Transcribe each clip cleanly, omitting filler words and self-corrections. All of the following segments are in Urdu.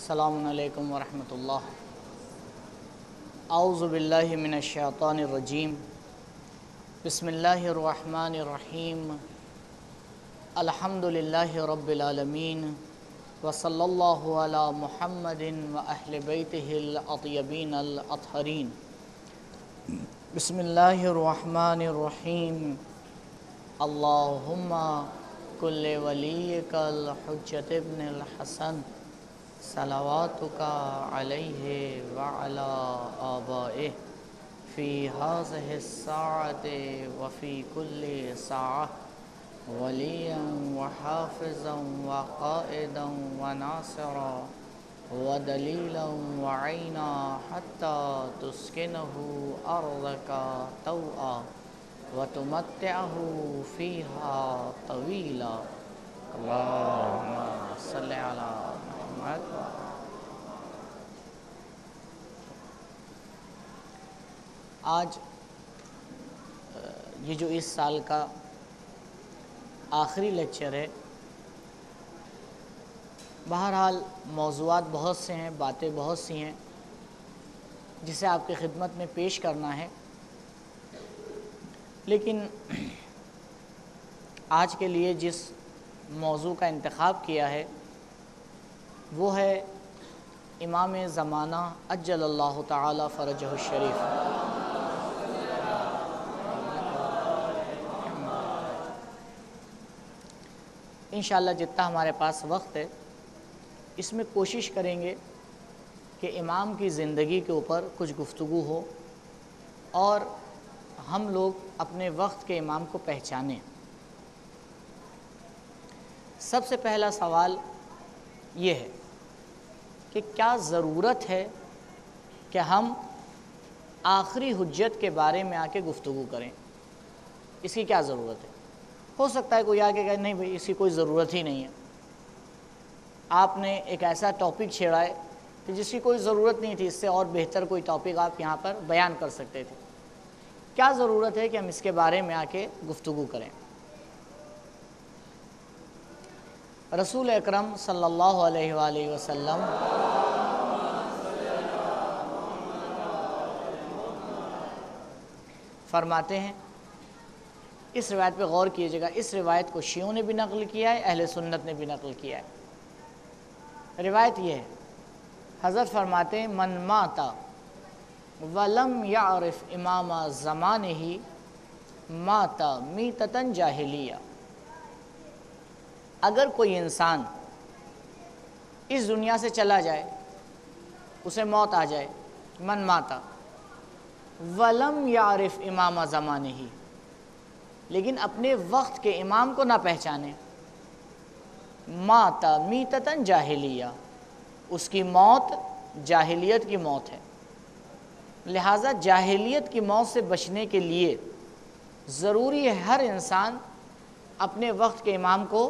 السلام علیکم ورحمۃ اللہ۔ اعوذ باللہ من الشیطان الرجیم، بسم اللہ الرحمن الرحیم، الحمد للہ رب العالمین، وصلی اللہ علی محمد واہل بیتہ الاطیبین الاطہرین۔ بسم اللہ الرحمن الرحیم، اللہم کل ولیک الحجۃ ابن الحسن صلواتک علیہ وعلی آبائہ فی ہذہ الساعۃ وفی کل ساعۃ ولیا وحافظا وقائدا وناصرا ودلیلا وعینا حتی تسکنہ ارضک طوعا وتمتعہ فیہا طویلا۔ اللہم صلی علی محمد۔ آج یہ جو اس سال کا آخری لیکچر ہے، بہرحال موضوعات بہت سے ہیں، باتیں بہت سی ہیں جسے آپ کی خدمت میں پیش کرنا ہے، لیکن آج کے لیے جس موضوع کا انتخاب کیا ہے وہ ہے امام زمانہ عجل اللہ تعالی فرجہ الشریف۔ انشاءاللہ جتنا ہمارے پاس وقت ہے اس میں کوشش کریں گے کہ امام کی زندگی کے اوپر کچھ گفتگو ہو اور ہم لوگ اپنے وقت کے امام کو پہچانیں۔ سب سے پہلا سوال یہ ہے کہ کیا ضرورت ہے کہ ہم آخری حجت کے بارے میں آ کے گفتگو کریں؟ اس کی کیا ضرورت ہے؟ ہو سکتا ہے کوئی آ کے کہے نہیں بھائی اس کی کوئی ضرورت ہی نہیں ہے، آپ نے ایک ایسا ٹاپک چھیڑا ہے کہ جس کی کوئی ضرورت نہیں تھی، اس سے اور بہتر کوئی ٹاپک آپ یہاں پر بیان کر سکتے تھے۔ کیا ضرورت ہے کہ ہم اس کے بارے میں آ کے گفتگو کریں؟ رسول اکرم صلی اللہ علیہ وآلہ وسلم فرماتے ہیں، اس روایت پہ غور کیجئے گا، اس روایت کو شیعوں نے بھی نقل کیا ہے، اہل سنت نے بھی نقل کیا ہے۔ روایت یہ ہے، حضرت فرماتے ہیں من مات ولم یعرف امام زمانہ مات میتۃ جاہلیہ۔ اگر کوئی انسان اس دنیا سے چلا جائے، اسے موت آ جائے، من ماتا ولم یعرف امام زمانہ، لیکن اپنے وقت کے امام کو نہ پہچانے، ماتا میتۃ جاہلیہ، اس کی موت جاہلیت کی موت ہے۔ لہٰذا جاہلیت کی موت سے بچنے کے لیے ضروری ہے ہر انسان اپنے وقت کے امام کو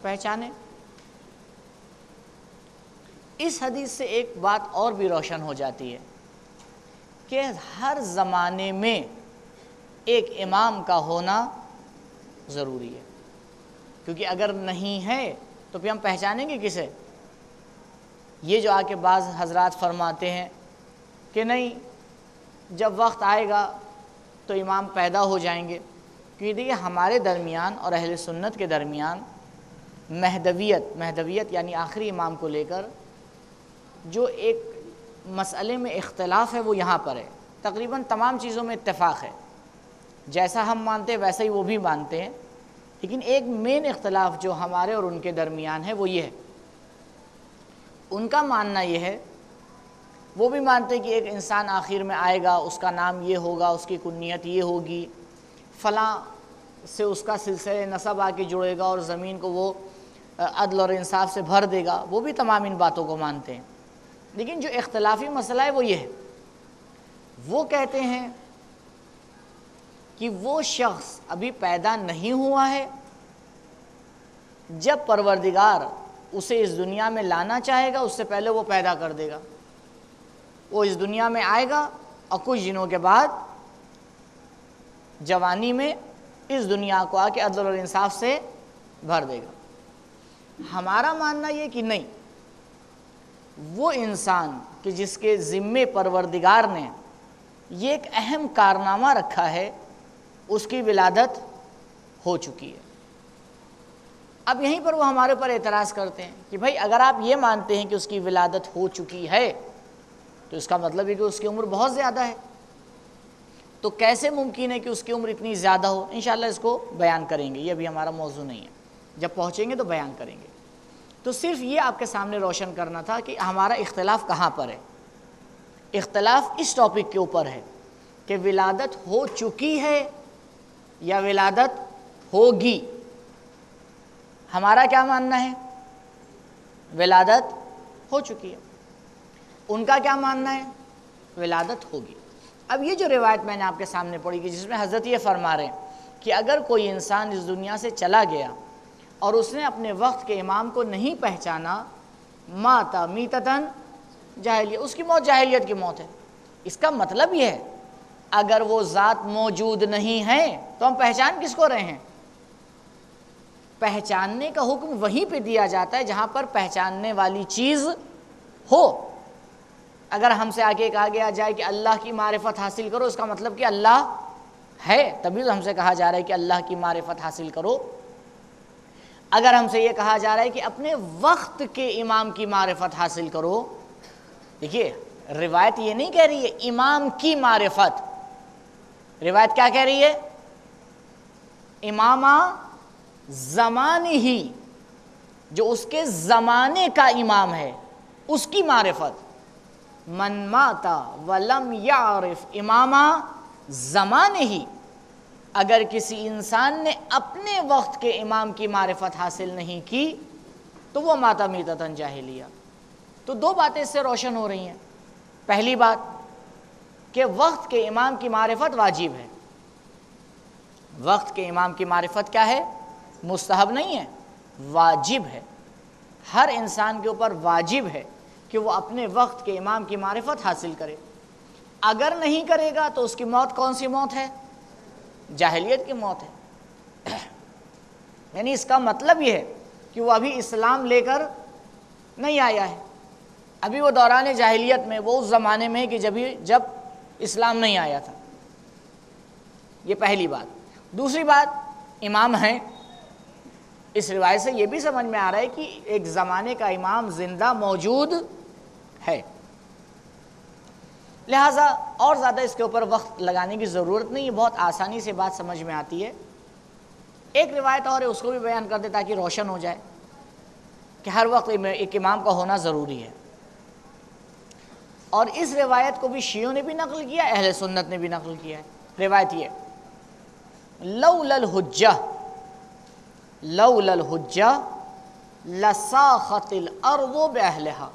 پہچانے۔ اس حدیث سے ایک بات اور بھی روشن ہو جاتی ہے کہ ہر زمانے میں ایک امام کا ہونا ضروری ہے، کیونکہ اگر نہیں ہے تو پھر ہم پہچانیں گے کسے؟ یہ جو آ کے بعض حضرات فرماتے ہیں کہ نہیں جب وقت آئے گا تو امام پیدا ہو جائیں گے، کیونکہ دیکھیے ہمارے درمیان اور اہل سنت کے درمیان مہدویت یعنی آخری امام کو لے کر جو ایک مسئلے میں اختلاف ہے وہ یہاں پر ہے۔ تقریباً تمام چیزوں میں اتفاق ہے، جیسا ہم مانتے ہیں ویسا ہی وہ بھی مانتے ہیں، لیکن ایک مین اختلاف جو ہمارے اور ان کے درمیان ہے وہ یہ ہے، ان کا ماننا یہ ہے، وہ بھی مانتے ہیں کہ ایک انسان آخر میں آئے گا، اس کا نام یہ ہوگا، اس کی کنیت یہ ہوگی، فلاں سے اس کا سلسلہ نسب آ کے جڑے گا اور زمین کو وہ عدل اور انصاف سے بھر دے گا، وہ بھی تمام ان باتوں کو مانتے ہیں۔ لیکن جو اختلافی مسئلہ ہے وہ یہ ہے، وہ کہتے ہیں کہ وہ شخص ابھی پیدا نہیں ہوا ہے، جب پروردگار اسے اس دنیا میں لانا چاہے گا اس سے پہلے وہ پیدا کر دے گا، وہ اس دنیا میں آئے گا اور کچھ دنوں کے بعد جوانی میں اس دنیا کو آ کے عدل اور انصاف سے بھر دے گا۔ ہمارا ماننا یہ کہ نہیں، وہ انسان کہ جس کے ذمے پروردگار نے یہ ایک اہم کارنامہ رکھا ہے، اس کی ولادت ہو چکی ہے۔ اب یہیں پر وہ ہمارے اوپر اعتراض کرتے ہیں کہ بھائی اگر آپ یہ مانتے ہیں کہ اس کی ولادت ہو چکی ہے تو اس کا مطلب ہے کہ اس کی عمر بہت زیادہ ہے، تو کیسے ممکن ہے کہ اس کی عمر اتنی زیادہ ہو؟ انشاءاللہ اس کو بیان کریں گے، یہ ابھی ہمارا موضوع نہیں ہے، جب پہنچیں گے تو بیان کریں گے۔ تو صرف یہ آپ کے سامنے روشن کرنا تھا کہ ہمارا اختلاف کہاں پر ہے۔ اختلاف اس ٹاپک کے اوپر ہے کہ ولادت ہو چکی ہے یا ولادت ہوگی۔ ہمارا کیا ماننا ہے؟ ولادت ہو چکی ہے۔ ان کا کیا ماننا ہے؟ ولادت ہوگی۔ اب یہ جو روایت میں نے آپ کے سامنے پڑھی کہ جس میں حضرت یہ فرما رہے ہیں کہ اگر کوئی انسان اس دنیا سے چلا گیا اور اس نے اپنے وقت کے امام کو نہیں پہچانا، مات میتتن جاہلیہ، اس کی موت جاہلیت کی موت ہے۔ اس کا مطلب یہ ہے اگر وہ ذات موجود نہیں ہے تو ہم پہچان کس کو رہے ہیں؟ پہچاننے کا حکم وہیں پہ دیا جاتا ہے جہاں پر پہچاننے والی چیز ہو۔ اگر ہم سے آگے کہا گیا جائے کہ اللہ کی معرفت حاصل کرو، اس کا مطلب کہ اللہ ہے، تبھی تو ہم سے کہا جا رہا ہے کہ اللہ کی معرفت حاصل کرو۔ اگر ہم سے یہ کہا جا رہا ہے کہ اپنے وقت کے امام کی معرفت حاصل کرو، دیکھیے روایت یہ نہیں کہہ رہی ہے امام کی معرفت، روایت کیا کہہ رہی ہے؟ امامہ زمانے ہی، جو اس کے زمانے کا امام ہے اس کی معرفت۔ من مات ولم یعرف امامہ زمانے ہی، اگر کسی انسان نے اپنے وقت کے امام کی معرفت حاصل نہیں کی تو وہ مات میتتن جاہلیہ۔ تو دو باتیں اس سے روشن ہو رہی ہیں۔ پہلی بات کہ وقت کے امام کی معرفت واجب ہے۔ وقت کے امام کی معرفت کیا ہے؟ مستحب نہیں ہے، واجب ہے۔ ہر انسان کے اوپر واجب ہے کہ وہ اپنے وقت کے امام کی معرفت حاصل کرے۔ اگر نہیں کرے گا تو اس کی موت کون سی موت ہے؟ جاہلیت کی موت ہے۔ یعنی اس کا مطلب یہ ہے کہ وہ ابھی اسلام لے کر نہیں آیا ہے، ابھی وہ دوران جاہلیت میں، وہ اس زمانے میں کہ جب اسلام نہیں آیا تھا۔ یہ پہلی بات۔ دوسری بات، امام ہیں، اس روایت سے یہ بھی سمجھ میں آ رہا ہے کہ ایک زمانے کا امام زندہ موجود ہے، لہٰذا اور زیادہ اس کے اوپر وقت لگانے کی ضرورت نہیں ہے، بہت آسانی سے بات سمجھ میں آتی ہے۔ ایک روایت اور ہے، اس کو بھی بیان کر دے تاکہ روشن ہو جائے کہ ہر وقت ایک امام کا ہونا ضروری ہے۔ اور اس روایت کو بھی شیعوں نے بھی نقل کیا، اہل سنت نے بھی نقل کیا ہے۔ روایت یہ، لولا الحجہ لساخت الارض باہلہا،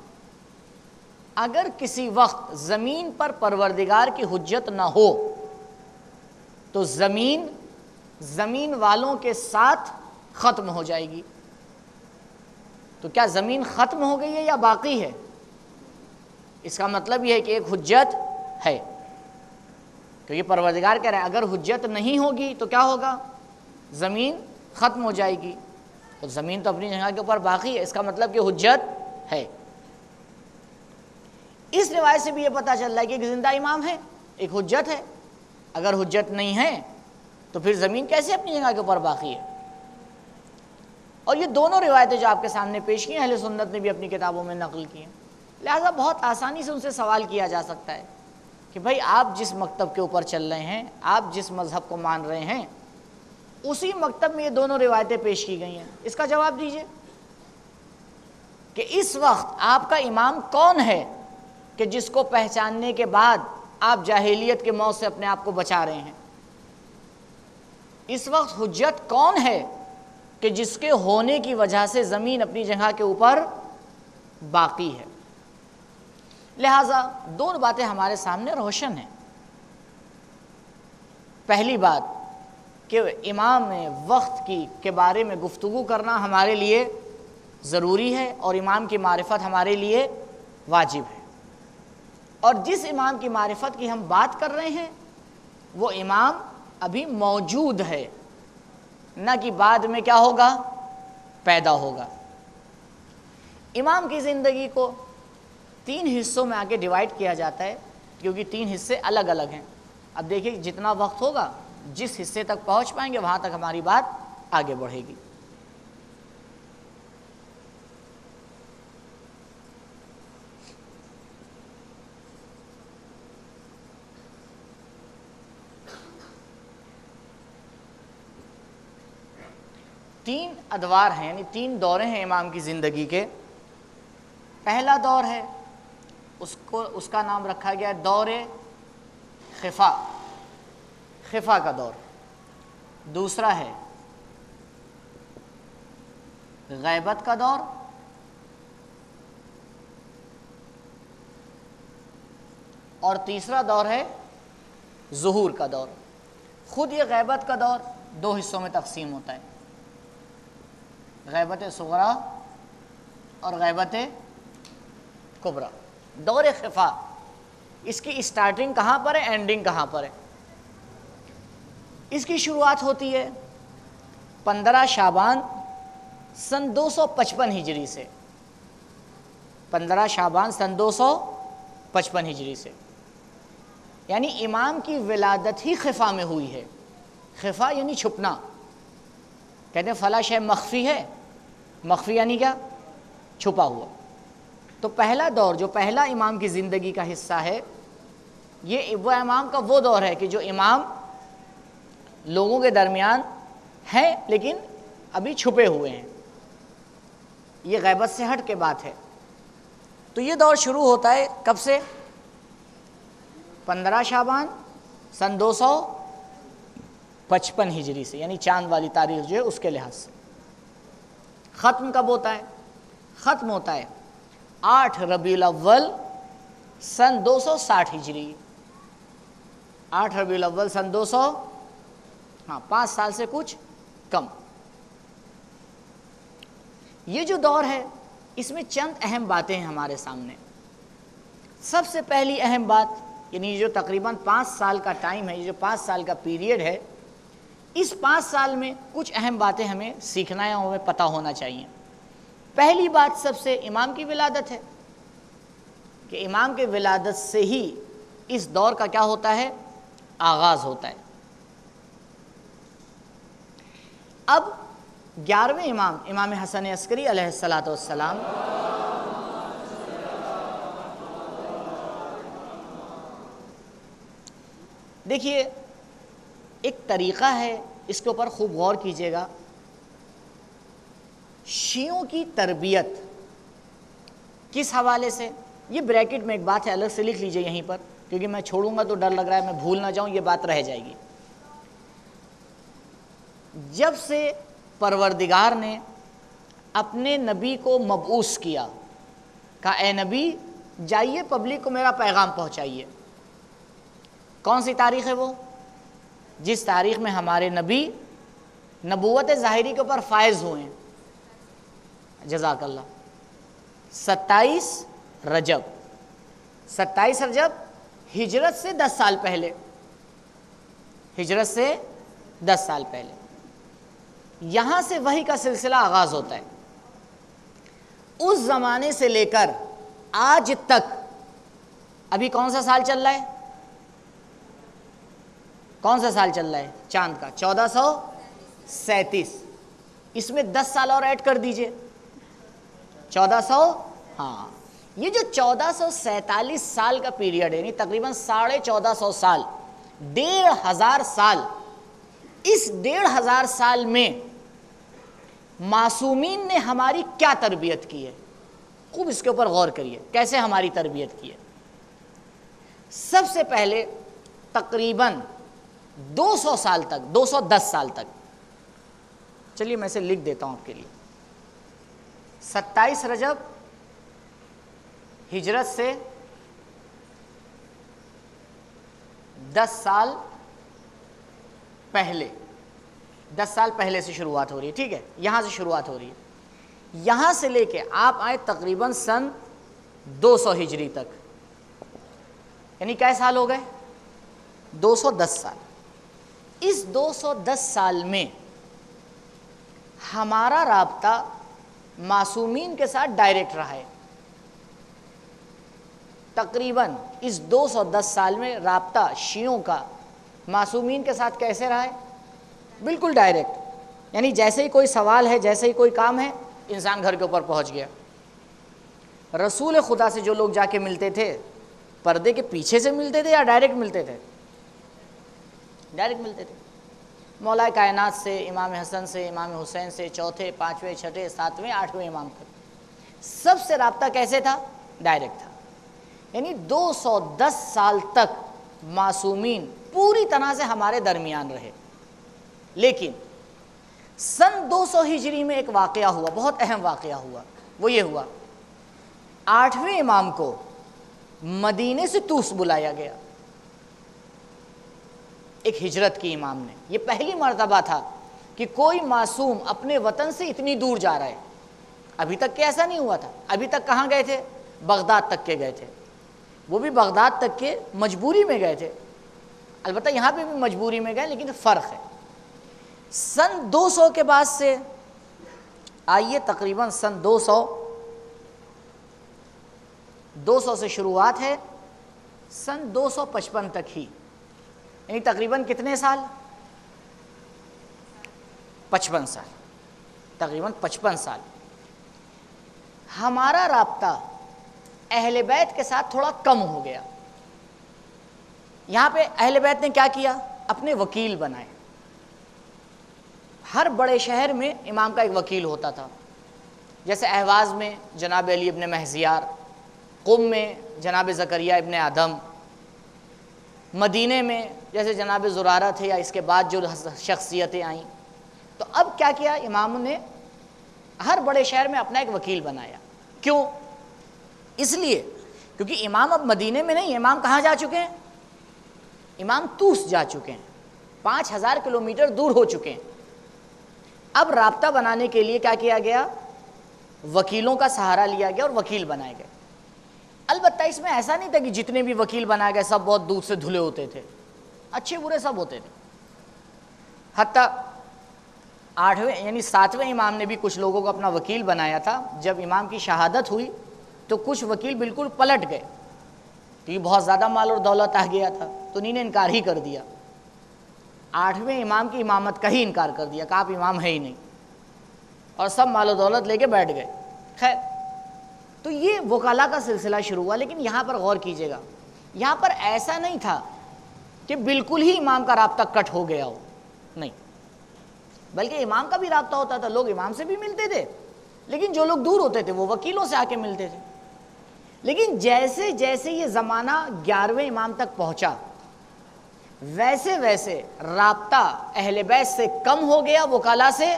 اگر کسی وقت زمین پر پروردگار کی حجت نہ ہو تو زمین والوں کے ساتھ ختم ہو جائے گی۔ تو کیا زمین ختم ہو گئی ہے یا باقی ہے؟ اس کا مطلب یہ ہے کہ ایک حجت ہے، کیونکہ پروردگار کہہ رہا ہے اگر حجت نہیں ہوگی تو کیا ہوگا؟ زمین ختم ہو جائے گی۔ تو زمین تو اپنی جگہ کے اوپر باقی ہے، اس کا مطلب کہ حجت ہے۔ اس روایت سے بھی یہ پتہ چل رہا ہے کہ ایک زندہ امام ہے، ایک حجت ہے۔ اگر حجت نہیں ہے تو پھر زمین کیسے اپنی جگہ کے اوپر باقی ہے؟ اور یہ دونوں روایتیں جو آپ کے سامنے پیش کی ہیں اہل سنت نے بھی اپنی کتابوں میں نقل کی ہیں، لہٰذا بہت آسانی سے ان سے سوال کیا جا سکتا ہے کہ بھائی آپ جس مکتب کے اوپر چل رہے ہیں، آپ جس مذہب کو مان رہے ہیں، اسی مکتب میں یہ دونوں روایتیں پیش کی گئی ہیں، اس کا جواب دیجئے کہ اس وقت آپ کا امام کون ہے کہ جس کو پہچاننے کے بعد آپ جاہلیت کے موت سے اپنے آپ کو بچا رہے ہیں؟ اس وقت حجت کون ہے کہ جس کے ہونے کی وجہ سے زمین اپنی جگہ کے اوپر باقی ہے؟ لہٰذا دونوں باتیں ہمارے سامنے روشن ہیں۔ پہلی بات کہ امام وقت کے بارے میں گفتگو کرنا ہمارے لیے ضروری ہے اور امام کی معرفت ہمارے لیے واجب ہے، اور جس امام کی معرفت کی ہم بات کر رہے ہیں وہ امام ابھی موجود ہے، نہ کہ بعد میں کیا ہوگا؟ پیدا ہوگا۔ امام کی زندگی کو 3 حصوں میں آگے ڈیوائیڈ کیا جاتا ہے کیونکہ 3 حصے الگ الگ ہیں. اب دیکھیے جتنا وقت ہوگا جس حصے تک پہنچ پائیں گے وہاں تک ہماری بات آگے بڑھے گی. تین ادوار ہیں یعنی 3 دورے ہیں امام کی زندگی کے. پہلا دور ہے اس کا نام رکھا گیا دور خفا کا دور. دوسرا ہے غیبت کا دور. اور تیسرا دور ہے ظہور کا دور. خود یہ غیبت کا دور 2 حصوں میں تقسیم ہوتا ہے، غیبت صغریٰ اور غیبت کبریٰ. دور خفا اس کی اسٹارٹنگ کہاں پر ہے، اینڈنگ کہاں پر ہے؟ اس کی شروعات ہوتی ہے 15 شعبان سن 255 ہجری سے. 15 شعبان سن 255 ہجری سے، یعنی امام کی ولادت ہی خفا میں ہوئی ہے. خفا یعنی چھپنا. کہتے ہیں فلاں شے مخفی ہے، مخفی یعنی کیا؟ چھپا ہوا. تو پہلا دور جو پہلا امام کی زندگی کا حصہ ہے، یہ وہ امام کا وہ دور ہے کہ جو امام لوگوں کے درمیان ہیں لیکن ابھی چھپے ہوئے ہیں. یہ غیبت سے ہٹ کے بات ہے. تو یہ دور شروع ہوتا ہے کب سے؟ 15 شعبان سن 255 ہجری سے، یعنی چاند والی تاریخ جو ہے اس کے لحاظ سے. ختم کب ہوتا ہے؟ ختم ہوتا ہے 8 ربیع الاول سن 260 ہجری. 8 ربیع الاول سن 5 سال سے کچھ کم. یہ جو دور ہے اس میں چند اہم باتیں ہیں ہمارے سامنے. سب سے پہلی اہم بات، یعنی جو تقریباً 5 سال کا ٹائم ہے، یہ جو 5 سال کا پیریڈ ہے، اس 5 سال میں کچھ اہم باتیں ہمیں سیکھنا ہے اور ہمیں پتہ ہونا چاہیے. پہلی بات سب سے امام کی ولادت ہے کہ امام کے ولادت سے ہی اس دور کا کیا ہوتا ہے؟ آغاز ہوتا ہے. اب 11ویں امام، امام حسن عسکری علیہ السلام، دیکھیے ایک طریقہ ہے، اس کے اوپر خوب غور کیجیے گا. شیعوں کی تربیت کس حوالے سے؟ یہ بریکٹ میں ایک بات ہے، الگ سے لکھ لیجئے یہیں پر، کیونکہ میں چھوڑوں گا تو ڈر لگ رہا ہے میں بھول نہ جاؤں، یہ بات رہ جائے گی. جب سے پروردگار نے اپنے نبی کو مبعوث کیا، کہا اے نبی جائیے پبلک کو میرا پیغام پہنچائیے. کون سی تاریخ ہے وہ؟ جس تاریخ میں ہمارے نبی نبوت ظاہری کے اوپر فائز ہوئے ہیں. جزاک اللہ. 27 رجب ہجرت سے 10 سال پہلے، ہجرت سے 10 سال پہلے یہاں سے وحی کا سلسلہ آغاز ہوتا ہے. اس زمانے سے لے کر آج تک ابھی کون سا سال چل رہا ہے؟ کون سا سال چل رہا ہے چاند کا؟ 1437. اس میں 10 سال اور ایڈ کر دیجئے، 1400. ہاں، یہ جو 1447 سال کا پیریڈ ہے، یعنی تقریباً 1450 سال، 1500 سال. اس 1500 سال میں معصومین نے ہماری کیا تربیت کی ہے؟ خوب اس کے اوپر غور کریے، کیسے ہماری تربیت کی ہے. سب سے پہلے تقریباً 200 سال تک، 210 سال تک، چلیے میں اسے لکھ دیتا ہوں آپ کے لیے. 27 رجب ہجرت سے 10 سال پہلے، 10 سال پہلے سے شروعات ہو رہی ہے. ٹھیک ہے، یہاں سے شروعات ہو رہی ہے. یہاں سے لے کے آپ آئے تقریباً سن 200 ہجری تک، یعنی کئے سال ہو گئے؟ 210 سال. اس 210 سال میں ہمارا رابطہ معصومین کے ساتھ ڈائریکٹ رہا ہے. تقریباً اس 210 سال میں رابطہ شیعوں کا معصومین کے ساتھ کیسے رہا ہے؟ بالکل ڈائریکٹ، یعنی جیسے ہی کوئی سوال ہے، جیسے ہی کوئی کام ہے، انسان گھر کے اوپر پہنچ گیا۔ رسول خدا سے جو لوگ جا کے ملتے تھے، پردے کے پیچھے سے ملتے تھے یا ڈائریکٹ ملتے تھے؟ ڈائریکٹ ملتے تھے۔ مولا کائنات سے، امام حسن سے، امام حسین سے، چوتھے، پانچویں، چھٹے، ساتویں، آٹھویں امام تک سب سے رابطہ کیسے تھا؟ ڈائریکٹ تھا۔ یعنی 210 سال تک معصومین پوری طرح سے ہمارے درمیان رہے۔ لیکن سن 200 ہجری میں ایک واقعہ ہوا، بہت اہم واقعہ ہوا۔ وہ یہ ہوا، 8ویں امام کو مدینے سے طوس بلایا گیا۔ ایک ہجرت کی امام نے، یہ پہلی مرتبہ تھا کہ کوئی معصوم اپنے وطن سے اتنی دور جا رہا ہے۔ ابھی تک کہ ایسا نہیں ہوا تھا۔ ابھی تک کہاں گئے تھے؟ بغداد تک کے گئے تھے، وہ بھی بغداد تک کے مجبوری میں گئے تھے۔ البتہ یہاں پہ بھی مجبوری میں گئے، لیکن فرق ہے۔ سن 200 کے بعد سے آئیے تقریباً سن 200 سے شروعات ہے، سن 255 تک ہی، یعنی تقریباً کتنے سال؟ 55 سال، تقریباً 55 سال ہمارا رابطہ اہل بیت کے ساتھ تھوڑا کم ہو گیا۔ یہاں پہ اہل بیت نے کیا کیا؟ اپنے وکیل بنائے۔ ہر بڑے شہر میں امام کا ایک وکیل ہوتا تھا، جیسے اہواز میں جناب علی ابن مہزیار، قم میں جناب زکریا ابن آدم، مدینے میں جیسے جناب زرارہ تھے، یا اس کے بعد جو شخصیتیں آئیں۔ تو اب کیا کیا امام نے؟ ہر بڑے شہر میں اپنا ایک وکیل بنایا۔ کیوں؟ اس لیے کیونکہ امام اب مدینے میں نہیں، امام کہاں جا چکے ہیں؟ امام طوس جا چکے ہیں، 5000 کلومیٹر دور ہو چکے ہیں۔ اب رابطہ بنانے کے لیے کیا کیا گیا؟ وکیلوں کا سہارا لیا گیا اور وکیل بنائے گئے۔ البتہ اس میں ایسا نہیں تھا کہ جتنے بھی وکیل بنائے گئے سب بہت دودھ سے دھلے ہوتے تھے، اچھے برے سب ہوتے تھے۔ حتیٰ 8ویں یعنی 7ویں امام نے بھی کچھ لوگوں کو اپنا وکیل بنایا تھا۔ جب امام کی شہادت ہوئی تو کچھ وکیل بالکل پلٹ گئے، کیونکہ بہت زیادہ مال اور دولت آ گیا تھا، تو انہیں نے انکار ہی کر دیا۔ 8ویں امام کی امامت کا ہی انکار کر دیا کہ آپ امام ہے ہی نہیں، اور سب مال و دولت لے کے بیٹھ گئے۔ خیر، تو یہ وکلا کا سلسلہ شروع ہوا۔ لیکن یہاں پر غور کیجیے گا، یہاں پر ایسا نہیں تھا کہ بالکل ہی امام کا رابطہ کٹ ہو گیا ہو، نہیں، بلکہ امام کا بھی رابطہ ہوتا تھا، لوگ امام سے بھی ملتے تھے، لیکن جو لوگ دور ہوتے تھے وہ وکیلوں سے آ کے ملتے تھے۔ لیکن جیسے جیسے یہ زمانہ 11ویں امام تک پہنچا، ویسے ویسے رابطہ اہل بیت سے کم ہو گیا، وکلا سے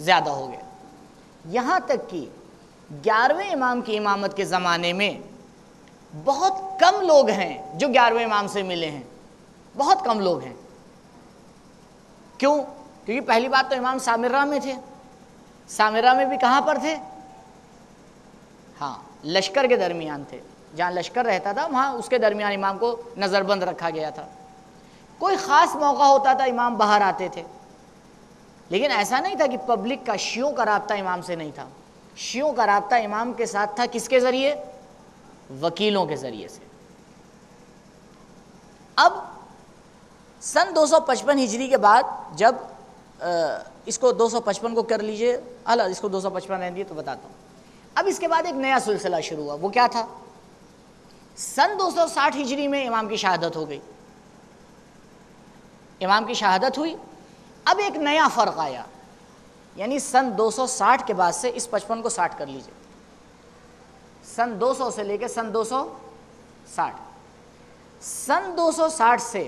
زیادہ ہو گیا، یہاں تک کہ 11ویں امام کی امامت کے زمانے میں بہت کم لوگ ہیں جو 11ویں امام سے ملے ہیں، بہت کم لوگ ہیں۔ کیوں؟ کیونکہ پہلی بات تو امام سامرہ میں تھے، سامرہ میں بھی کہاں پر تھے؟ ہاں، لشکر کے درمیان تھے، جہاں لشکر رہتا تھا وہاں اس کے درمیان امام کو نظر بند رکھا گیا تھا۔ کوئی خاص موقع ہوتا تھا امام باہر آتے تھے، لیکن ایسا نہیں تھا کہ پبلک کا، شیعوں کا رابطہ امام سے نہیں تھا۔ شیعوں کا رابطہ امام کے ساتھ تھا، کس کے ذریعے؟ وکیلوں کے ذریعے سے۔ اب سن 255 ہجری کے بعد جب اس کو 255 کو کر لیجئے، اس کو 255 رہنے دیے تو بتاتا ہوں۔ اب اس کے بعد ایک نیا سلسلہ شروع ہوا، وہ کیا تھا؟ سن 260 ہجری میں امام کی شہادت ہو گئی، امام کی شہادت ہوئی۔ اب ایک نیا فرق آیا، یعنی سن 260 کے بعد سے اس 55 کو 60 کر لیجئے، سن 200 سے لے کے سن 260، سن 260 سے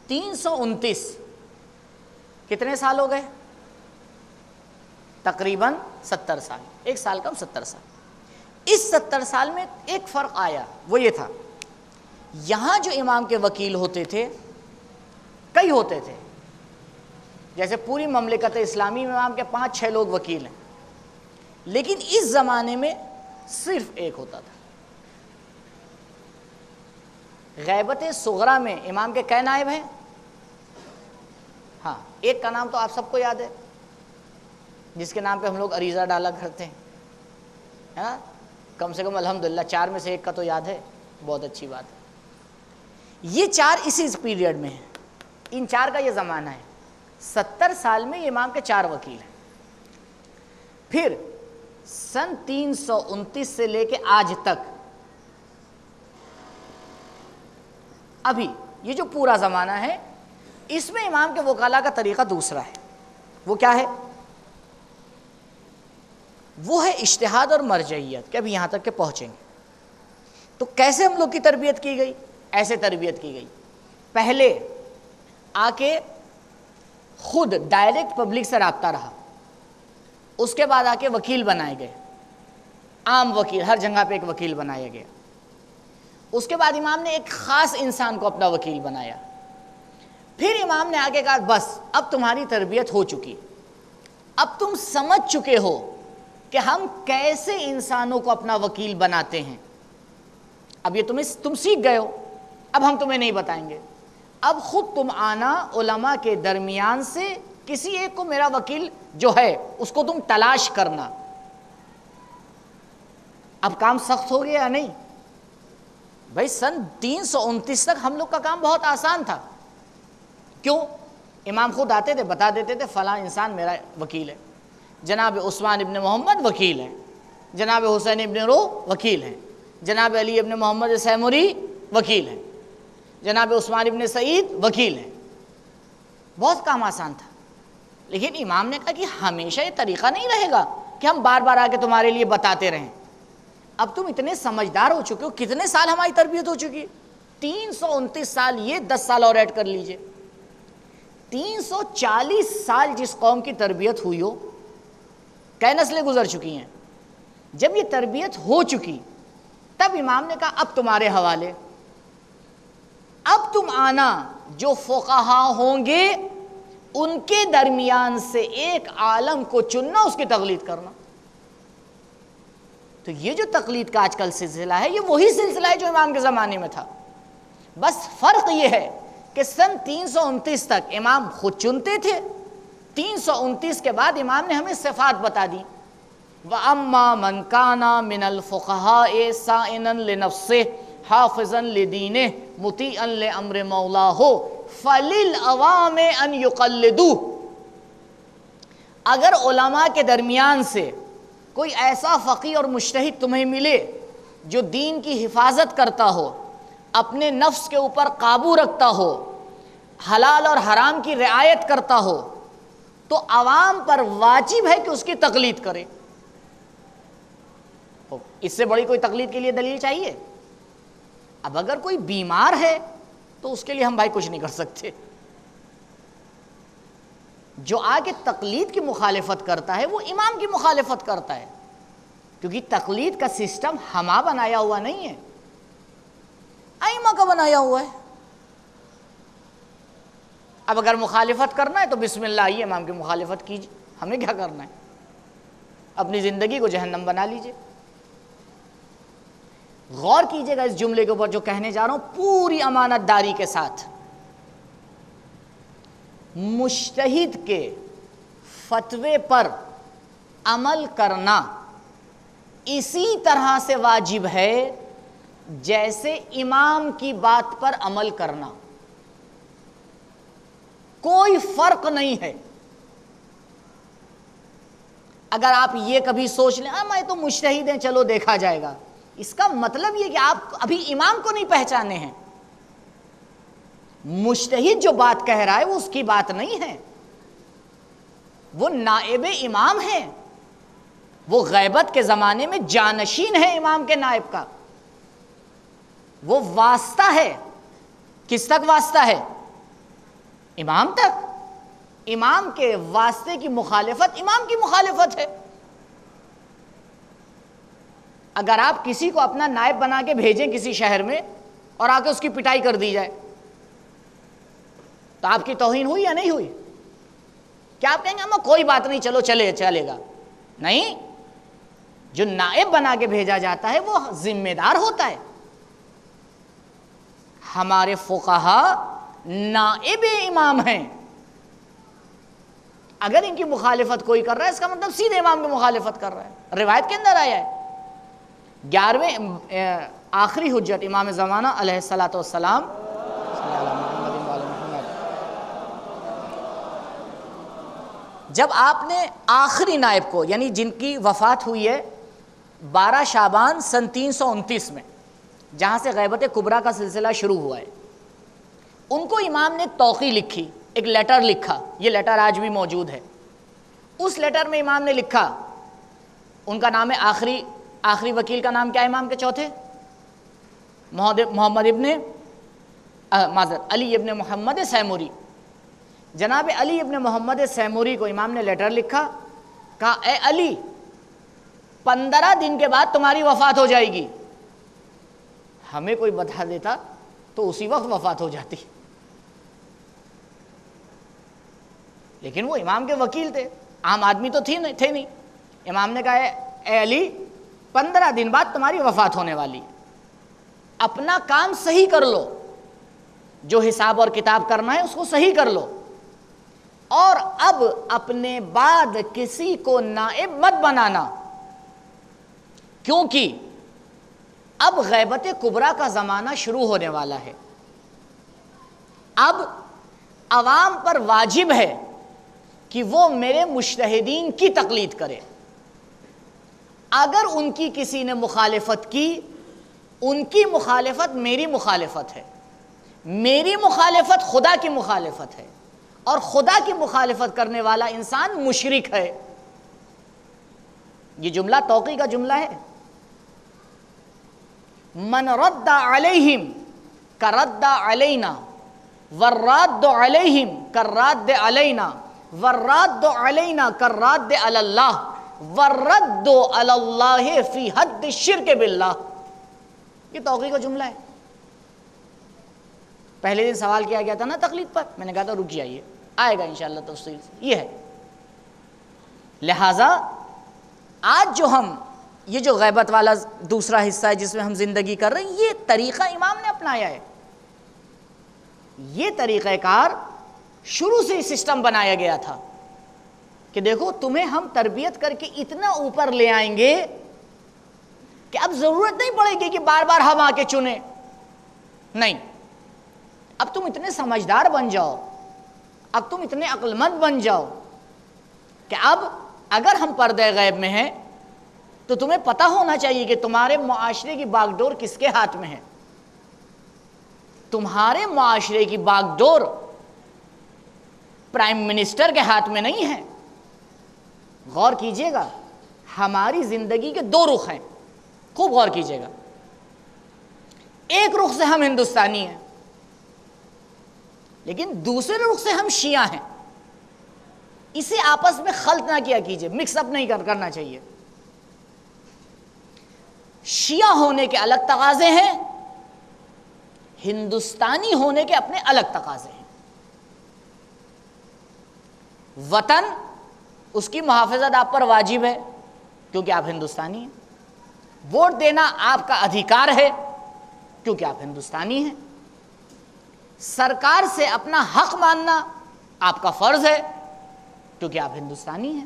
329 کتنے سال ہو گئے؟ تقریباً 70 سال، ایک سال کم 70 سال۔ اس 70 سال میں ایک فرق آیا، وہ یہ تھا، یہاں جو امام کے وکیل ہوتے تھے کئی ہوتے تھے، جیسے پوری مملکت اسلامی میں امام کے 5-6 لوگ وکیل ہیں، لیکن اس زمانے میں صرف ایک ہوتا تھا۔ غیبت صغرا میں امام کے کئے نائب ہیں؟ ہاں، ایک کا نام تو آپ سب کو یاد ہے، جس کے نام پہ ہم لوگ عریضہ ڈالا کرتے ہیں، کم سے کم الحمدللہ 4 میں سے 1 کا تو یاد ہے، بہت اچھی بات ہے۔ یہ 4 اسی پیریڈ میں ہیں، ان 4 کا یہ زمانہ ہے۔ 70 سال میں یہ امام کے 4 وکیل ہیں۔ پھر سن 329 سے لے کے آج تک ابھی یہ جو پورا زمانہ ہے، اس میں امام کے وکلاء کا طریقہ دوسرا ہے۔ وہ کیا ہے؟ وہ ہے اجتہاد اور مرجعیت، کہ ابھی یہاں تک کہ پہنچیں گے۔ تو کیسے ہم لوگ کی تربیت کی گئی؟ ایسے تربیت کی گئی، پہلے آ کے خود ڈائریکٹ پبلک سے رابطہ رہا، اس کے بعد آ کے وکیل بنائے گئے، عام وکیل، ہر جگہ پہ ایک وکیل بنایا گیا۔ اس کے بعد امام نے ایک خاص انسان کو اپنا وکیل بنایا۔ پھر امام نے آگے کہا بس اب تمہاری تربیت ہو چکی، اب تم سمجھ چکے ہو کہ ہم کیسے انسانوں کو اپنا وکیل بناتے ہیں، اب یہ تم سیکھ گئے ہو، اب ہم تمہیں نہیں بتائیں گے، اب خود تم آنا علماء کے درمیان سے کسی ایک کو میرا وکیل جو ہے اس کو تم تلاش کرنا۔ اب کام سخت ہو گیا یا نہیں؟ بھائی سن 329 تک ہم لوگ کا کام بہت آسان تھا۔ کیوں؟ امام خود آتے تھے، بتا دیتے تھے فلاں انسان میرا وکیل ہے، جناب عثمان ابن محمد وکیل ہیں، جناب حسین ابن رو وکیل ہیں، جناب علی ابن محمد سیمری وکیل ہیں، جناب عثمان ابن سعید وکیل ہیں۔ بہت کام آسان تھا۔ لیکن امام نے کہا کہ ہمیشہ یہ طریقہ نہیں رہے گا کہ ہم بار بار آ کے تمہارے لیے بتاتے رہیں۔ اب تم اتنے سمجھدار ہو چکے ہو، کتنے سال ہماری تربیت ہو چکی ہے؟ 329 سال، یہ 10 سال اور ایڈ کر لیجئے، 340 سال جس قوم کی تربیت ہوئی ہو، کئی نسلیں گزر چکی ہیں۔ جب یہ تربیت ہو چکی تب امام نے کہا اب تمہارے حوالے، اب تم آنا، جو فقہا ہوں گے ان کے درمیان سے ایک عالم کو چننا، اس کی تقلید کرنا۔ تو یہ جو تقلید کا آج کل سلسلہ ہے، یہ وہی سلسلہ ہے جو امام کے زمانے میں تھا، بس فرق یہ ہے کہ سن 329 تک امام خود چنتے تھے، 329 کے بعد امام نے ہمیں صفات بتا دی۔ وَأَمَّا مَنْ كَانَ مِنَ الْفُقَهَاءِ سَائِنًا لِنَفْسِهِ حَافِظًا لِدِينِهِ مُطِيعًا لِأَمْرِ مَوْلَاهُ فَلِلْعَوَامِ أَنْ يُقَلِّدُوهُ۔ اگر علماء کے درمیان سے کوئی ایسا فقیہ اور مجتہد تمہیں ملے جو دین کی حفاظت کرتا ہو، اپنے نفس کے اوپر قابو رکھتا ہو، حلال اور حرام کی رعایت کرتا ہو، تو عوام پر واجب ہے کہ اس کی تقلید کرے۔ اس سے بڑی کوئی تقلید کے لیے دلیل چاہیے؟ اب اگر کوئی بیمار ہے تو اس کے لیے ہم بھائی کچھ نہیں کر سکتے۔ جو آگے تقلید کی مخالفت کرتا ہے وہ امام کی مخالفت کرتا ہے، کیونکہ تقلید کا سسٹم ہمہ بنایا ہوا نہیں ہے، ائمہ کا بنایا ہوا ہے۔ اب اگر مخالفت کرنا ہے تو بسم اللہ آئیے امام کی مخالفت کیجیے، ہمیں کیا کرنا ہے؟ اپنی زندگی کو جہنم بنا لیجیے۔ غور کیجیے گا اس جملے کے اوپر جو کہنے جا رہا ہوں پوری امانت داری کے ساتھ۔ مجتہد کے فتوے پر عمل کرنا اسی طرح سے واجب ہے جیسے امام کی بات پر عمل کرنا، کوئی فرق نہیں ہے۔ اگر آپ یہ کبھی سوچ لیں میں تو مجتہد ہیں چلو دیکھا جائے گا، اس کا مطلب یہ کہ آپ ابھی امام کو نہیں پہچانے ہیں۔ مجتہد جو بات کہہ رہا ہے وہ اس کی بات نہیں ہے، وہ نائب امام ہے، وہ غیبت کے زمانے میں جانشین ہے امام کے نائب کا، وہ واسطہ ہے۔ کس تک واسطہ ہے؟ امام تک۔ امام کے واسطے کی مخالفت امام کی مخالفت ہے۔ اگر آپ کسی کو اپنا نائب بنا کے بھیجیں کسی شہر میں اور آ کے اس کی پٹائی کر دی جائے تو آپ کی توہین ہوئی یا نہیں ہوئی؟ کیا آپ کہیں گے ہم کوئی بات نہیں چلو چلے گا؟ نہیں، جو نائب بنا کے بھیجا جاتا ہے وہ ذمہ دار ہوتا ہے۔ ہمارے فقہا نائب امام ہیں، اگر ان کی مخالفت کوئی کر رہا ہے اس کا مطلب سیدھے امام کی مخالفت کر رہا ہے۔ روایت کے اندر آیا ہے 11ویں آخری حجت امام زمانہ علیہ الصلوۃ والسلام، جب آپ نے آخری نائب کو، یعنی جن کی وفات ہوئی ہے 12 شعبان سن 329 میں، جہاں سے غیبت کبریٰ کا سلسلہ شروع ہوا ہے، ان کو امام نے توقیع لکھی، ایک لیٹر لکھا، یہ لیٹر آج بھی موجود ہے۔ اس لیٹر میں امام نے لکھا، ان کا نام ہے آخری وکیل کا نام کیا ہے امام کے چوتھے؟ محمد ابن علی ابن محمد سیموری۔ جناب علی ابن محمد سیموری کو امام نے لیٹر لکھا، کہا اے علی 15 دن کے بعد تمہاری وفات ہو جائے گی۔ ہمیں کوئی بتا دیتا تو اسی وقت وفات ہو جاتی، لیکن وہ امام کے وکیل تھے، عام آدمی تو تھے نہیں۔ امام نے کہا اے علی 15 دن بعد تمہاری وفات ہونے والی، اپنا کام صحیح کر لو، جو حساب اور کتاب کرنا ہے اس کو صحیح کر لو، اور اب اپنے بعد کسی کو نائب مت بنانا، کیونکہ اب غیبت کبریٰ کا زمانہ شروع ہونے والا ہے۔ اب عوام پر واجب ہے کہ وہ میرے مجتہدین کی تقلید کرے۔ اگر ان کی کسی نے مخالفت کی، ان کی مخالفت میری مخالفت ہے، میری مخالفت خدا کی مخالفت ہے، اور خدا کی مخالفت کرنے والا انسان مشرک ہے۔ یہ جملہ توقیع کا جملہ ہے۔ من رد علیہم کرد علینا والراد علیہم کراد علینا والراد علینا کراد علی اللہ والرد علی اللہ فی حد الشرک باللہ۔ یہ توقیع کا جملہ ہے۔ پہلے دن سوال کیا گیا تھا نا تقلید پر، میں نے کہا تھا رک جائیے، آئے گا انشاءاللہ تفصیل سے۔ یہ ہے، لہٰذا آج یہ جو غیبت والا دوسرا حصہ ہے جس میں ہم زندگی کر رہے ہیں، یہ طریقہ امام نے اپنایا ہے۔ یہ طریقہ کار شروع سے ہی سسٹم بنایا گیا تھا کہ دیکھو تمہیں ہم تربیت کر کے اتنا اوپر لے آئیں گے کہ اب ضرورت نہیں پڑے گی کہ بار بار ہم آ کے چنیں، نہیں، اب تم اتنے سمجھدار بن جاؤ، اب تم اتنے عقل مند بن جاؤ کہ اب اگر ہم پردہ غیب میں ہیں تو تمہیں پتہ ہونا چاہیے کہ تمہارے معاشرے کی باغ ڈور کس کے ہاتھ میں ہے۔ تمہارے معاشرے کی باغ ڈور پرائم منسٹر کے ہاتھ میں نہیں ہے۔ غور کیجئے گا، ہماری زندگی کے 2 رخ ہیں، خوب غور کیجئے گا۔ ایک رخ سے ہم ہندوستانی ہیں، لیکن دوسرے رخ سے ہم شیعہ ہیں۔ اسے آپس میں خلط نہ کیا کیجئے، مکس اپ نہیں کرنا چاہیے۔ شیعہ ہونے کے الگ تقاضے ہیں، ہندوستانی ہونے کے اپنے الگ تقاضے ہیں۔ وطن، اس کی محافظت آپ پر واجب ہے کیونکہ آپ ہندوستانی ہیں۔ ووٹ دینا آپ کا ادھیکار ہے کیونکہ آپ ہندوستانی ہیں۔ سرکار سے اپنا حق ماننا آپ کا فرض ہے کیونکہ آپ ہندوستانی ہیں۔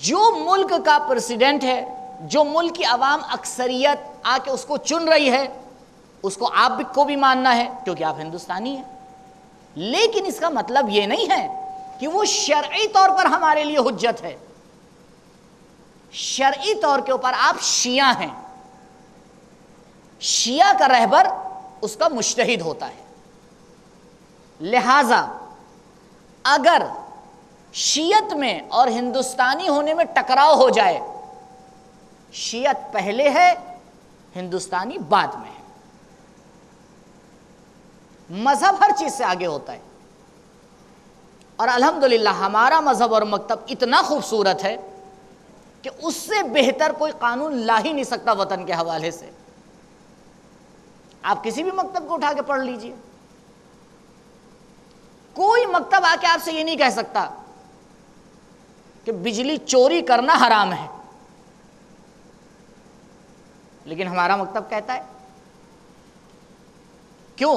جو ملک کا پریزیڈنٹ ہے، جو ملک کی عوام اکثریت آ کے اس کو چن رہی ہے، اس کو آپ کو بھی ماننا ہے کیونکہ آپ ہندوستانی ہیں۔ لیکن اس کا مطلب یہ نہیں ہے کہ وہ شرعی طور پر ہمارے لیے حجت ہے۔ شرعی طور کے اوپر آپ شیعہ ہیں، شیعہ کا رہبر اس کا مجتہد ہوتا ہے۔ لہذا اگر شیعت میں اور ہندوستانی ہونے میں ٹکراؤ ہو جائے، شیعت پہلے ہے، ہندوستانی بعد میں ہے۔ مذہب ہر چیز سے آگے ہوتا ہے، اور الحمدللہ ہمارا مذہب اور مکتب اتنا خوبصورت ہے کہ اس سے بہتر کوئی قانون لا ہی نہیں سکتا وطن کے حوالے سے۔ آپ کسی بھی مکتب کو اٹھا کے پڑھ لیجئے، کوئی مکتب آ کے آپ سے یہ نہیں کہہ سکتا کہ بجلی چوری کرنا حرام ہے، لیکن ہمارا مکتب کہتا ہے۔ کیوں؟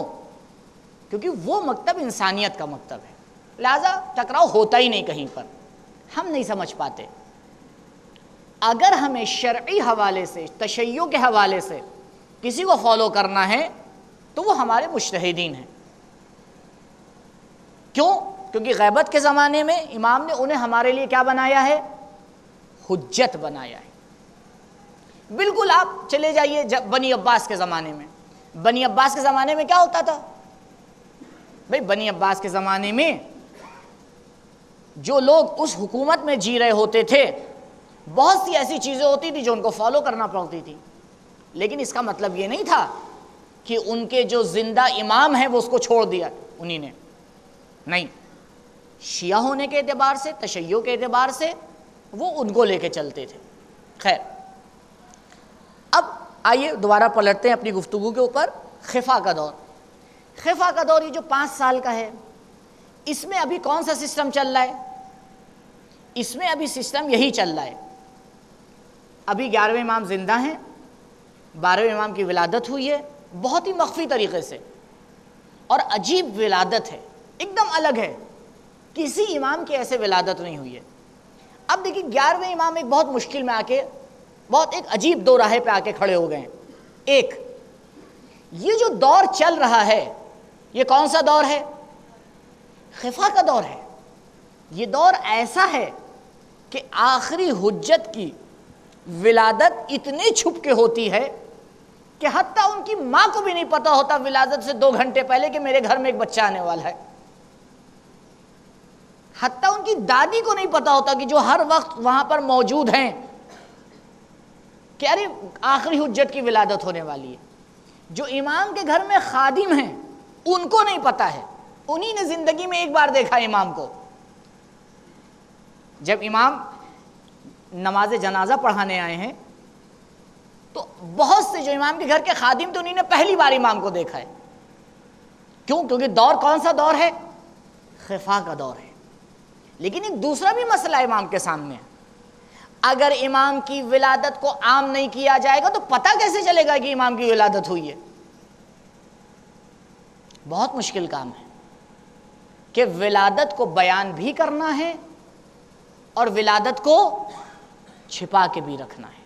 کیونکہ وہ مکتب انسانیت کا مکتب ہے، لہذا ٹکراؤ ہوتا ہی نہیں کہیں پر، ہم نہیں سمجھ پاتے۔ اگر ہمیں شرعی حوالے سے، تشیع کے حوالے سے کسی کو فالو کرنا ہے تو وہ ہمارے مجتہدین ہیں۔ کیوں؟ کیونکہ غیبت کے زمانے میں امام نے انہیں ہمارے لیے کیا بنایا ہے؟ حجت بنایا ہے۔ بالکل آپ چلے جائیے بنی عباس کے زمانے میں، بنی عباس کے زمانے میں کیا ہوتا تھا بھئی؟ بنی عباس کے زمانے میں جو لوگ اس حکومت میں جی رہے ہوتے تھے، بہت سی ایسی چیزیں ہوتی تھی جو ان کو فالو کرنا پڑتی تھی، لیکن اس کا مطلب یہ نہیں تھا کہ ان کے جو زندہ امام ہیں وہ اس کو چھوڑ دیا انہی نے، نہیں، شیعہ ہونے کے اعتبار سے، تشیع کے اعتبار سے وہ ان کو لے کے چلتے تھے۔ خیر، اب آئیے دوبارہ پلٹتے ہیں اپنی گفتگو کے اوپر۔ خفا کا دور، خفا کا دور یہ جو 5 سال کا ہے، اس میں ابھی کون سا سسٹم چل رہا ہے؟ اس میں ابھی سسٹم یہی چل رہا ہے، ابھی 11ویں امام زندہ ہیں، 12ویں امام کی ولادت ہوئی ہے، بہت ہی مخفی طریقے سے، اور عجیب ولادت ہے، ایک دم الگ ہے، کسی امام کی ایسے ولادت نہیں ہوئی ہے۔ اب دیکھیں 11ویں امام ایک بہت مشکل میں آ کے، بہت ایک عجیب دو راہے پہ آ کے کھڑے ہو گئے ہیں۔ ایک، یہ جو دور چل رہا ہے یہ کون سا دور ہے؟ خفا کا دور ہے۔ یہ دور ایسا ہے کہ آخری حجت کی ولادت اتنے چھپ کے ہوتی ہے کہ حتیٰ ان کی ماں کو بھی نہیں پتا ہوتا ولادت سے 2 گھنٹے پہلے کہ میرے گھر میں ایک بچہ آنے والا ہے، حتیٰ ان کی دادی کو نہیں پتا ہوتا کہ جو ہر وقت وہاں پر موجود ہیں کہ ارے آخری حجت کی ولادت ہونے والی ہے۔ جو امام کے گھر میں خادم ہیں ان کو نہیں پتا ہے، انہی نے زندگی میں ایک بار دیکھا امام کو۔ جب امام نماز جنازہ پڑھانے آئے ہیں تو بہت سے جو امام کے گھر کے خادم تھے انہی نے پہلی بار امام کو دیکھا ہے۔ کیوں؟ کیونکہ دور کون سا دور ہے؟ خفا کا دور ہے۔ لیکن ایک دوسرا بھی مسئلہ امام کے سامنے ہے، اگر امام کی ولادت کو عام نہیں کیا جائے گا تو پتہ کیسے چلے گا کہ امام کی ولادت ہوئی ہے؟ بہت مشکل کام ہے کہ ولادت کو بیان بھی کرنا ہے اور ولادت کو چھپا کے بھی رکھنا ہے۔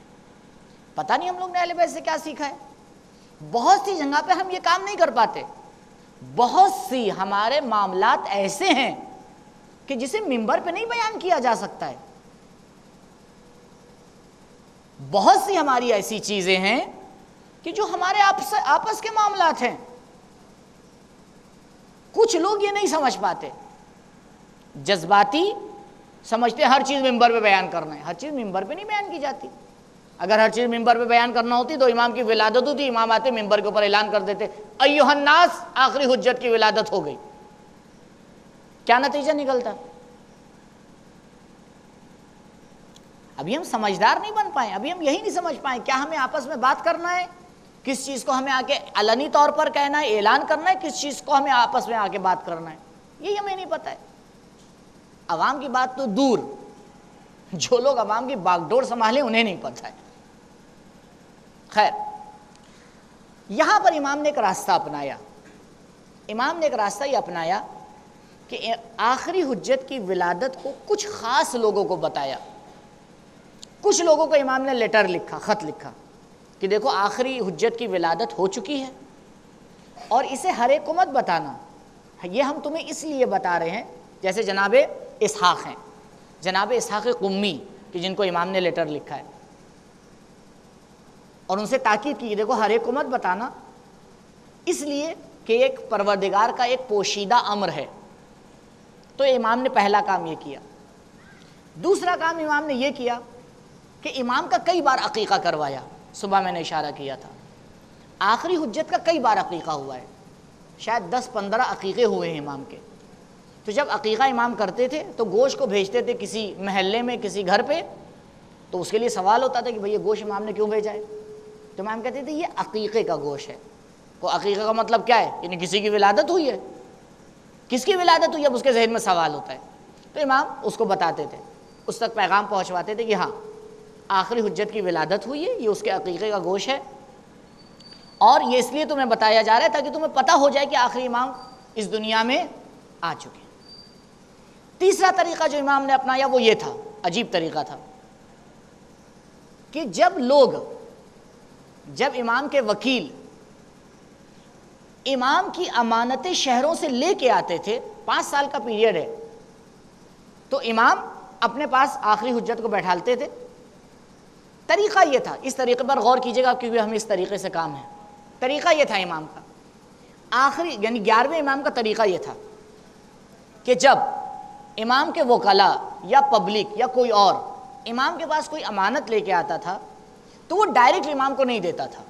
پتہ نہیں ہم لوگ نے اہل بیت سے کیا سیکھا ہے، بہت سی جگہ پہ ہم یہ کام نہیں کر پاتے۔ بہت سی ہمارے معاملات ایسے ہیں کہ جسے منبر پہ نہیں بیان کیا جا سکتا ہے، بہت سی ہماری ایسی چیزیں ہیں کہ جو ہمارے آپس کے معاملات ہیں، کچھ لوگ یہ نہیں سمجھ پاتے، جذباتی سمجھتے ہر چیز منبر پہ بیان کرنا ہے۔ ہر چیز منبر پہ نہیں بیان کی جاتی۔ اگر ہر چیز منبر پہ بیان کرنا ہوتی تو امام کی ولادت ہوتی، امام آتے منبر کے اوپر اعلان کر دیتے ایھا الناس آخری حجت کی ولادت ہو گئی، کیا نتیجہ نکلتا؟ ابھی ہم سمجھدار نہیں بن پائے، ابھی ہم یہی نہیں سمجھ پائے کیا ہمیں آپس میں بات کرنا ہے، کس چیز کو ہمیں آ کے علنی طور پر کہنا ہے، اعلان کرنا ہے، کس چیز کو ہمیں آپس میں آ کے بات کرنا ہے، یہی ہمیں نہیں پتہ ہے۔ عوام کی بات تو دور، جو لوگ عوام کی باغ ڈور سنبھالیں انہیں نہیں پتہ ہے۔ خیر، یہاں پر امام نے ایک راستہ اپنایا، امام نے ایک راستہ یہ اپنایا کہ آخری حجت کی ولادت کو کچھ خاص لوگوں کو بتایا۔ کچھ لوگوں کو امام نے لیٹر لکھا، خط لکھا کہ دیکھو آخری حجت کی ولادت ہو چکی ہے اور اسے ہر ایک کو مت بتانا، یہ ہم تمہیں اس لیے بتا رہے ہیں، جیسے جناب اسحاق ہیں، جناب اسحاق قمی کہ جن کو امام نے لیٹر لکھا ہے اور ان سے تاکید کی دیکھو ہر ایک کو مت بتانا، اس لیے کہ ایک پروردگار کا ایک پوشیدہ امر ہے۔ تو امام نے پہلا کام یہ کیا۔ دوسرا کام امام نے یہ کیا کہ امام کا کئی بار عقیقہ کروایا، صبح میں نے اشارہ کیا تھا، آخری حجت کا کئی بار عقیقہ ہوا ہے، شاید 10-15 عقیقے ہوئے ہیں امام کے۔ تو جب عقیقہ امام کرتے تھے تو گوشت کو بھیجتے تھے کسی محلے میں، کسی گھر پہ، تو اس کے لیے سوال ہوتا تھا کہ بھئی یہ گوشت امام نے کیوں بھیجا ہے؟ تو امام کہتے تھے یہ عقیقے کا گوشت ہے۔ تو عقیقے کا مطلب کیا ہے؟ یعنی کسی کی ولادت ہوئی ہے، کس کی ولادت ہوئی ہے؟ اب اس کے ذہن میں سوال ہوتا ہے، تو امام اس کو بتاتے تھے، اس تک پیغام پہنچواتے تھے کہ ہاں آخری حجت کی ولادت ہوئی ہے، یہ اس کے عقیقے کا گوشت ہے، اور یہ اس لیے تمہیں بتایا جا رہا ہے تاکہ تمہیں پتہ ہو جائے کہ آخری امام اس دنیا میں آ چکے ہیں۔ تیسرا طریقہ جو امام نے اپنایا وہ یہ تھا، عجیب طریقہ تھا، کہ جب امام کے وکیل امام کی امانتیں شہروں سے لے کے آتے تھے، 5 سال کا پیریڈ ہے، تو امام اپنے پاس آخری حجت کو بیٹھالتے تھے. طریقہ یہ تھا، اس طریقے پر غور کیجیے گا کیونکہ ہم اس طریقے سے کام ہے. طریقہ یہ تھا امام کا، آخری یعنی 11ویں امام کا طریقہ یہ تھا کہ جب امام کے وکلاء یا پبلک یا کوئی اور امام کے پاس کوئی امانت لے کے آتا تھا تو وہ ڈائریکٹ امام کو نہیں دیتا تھا.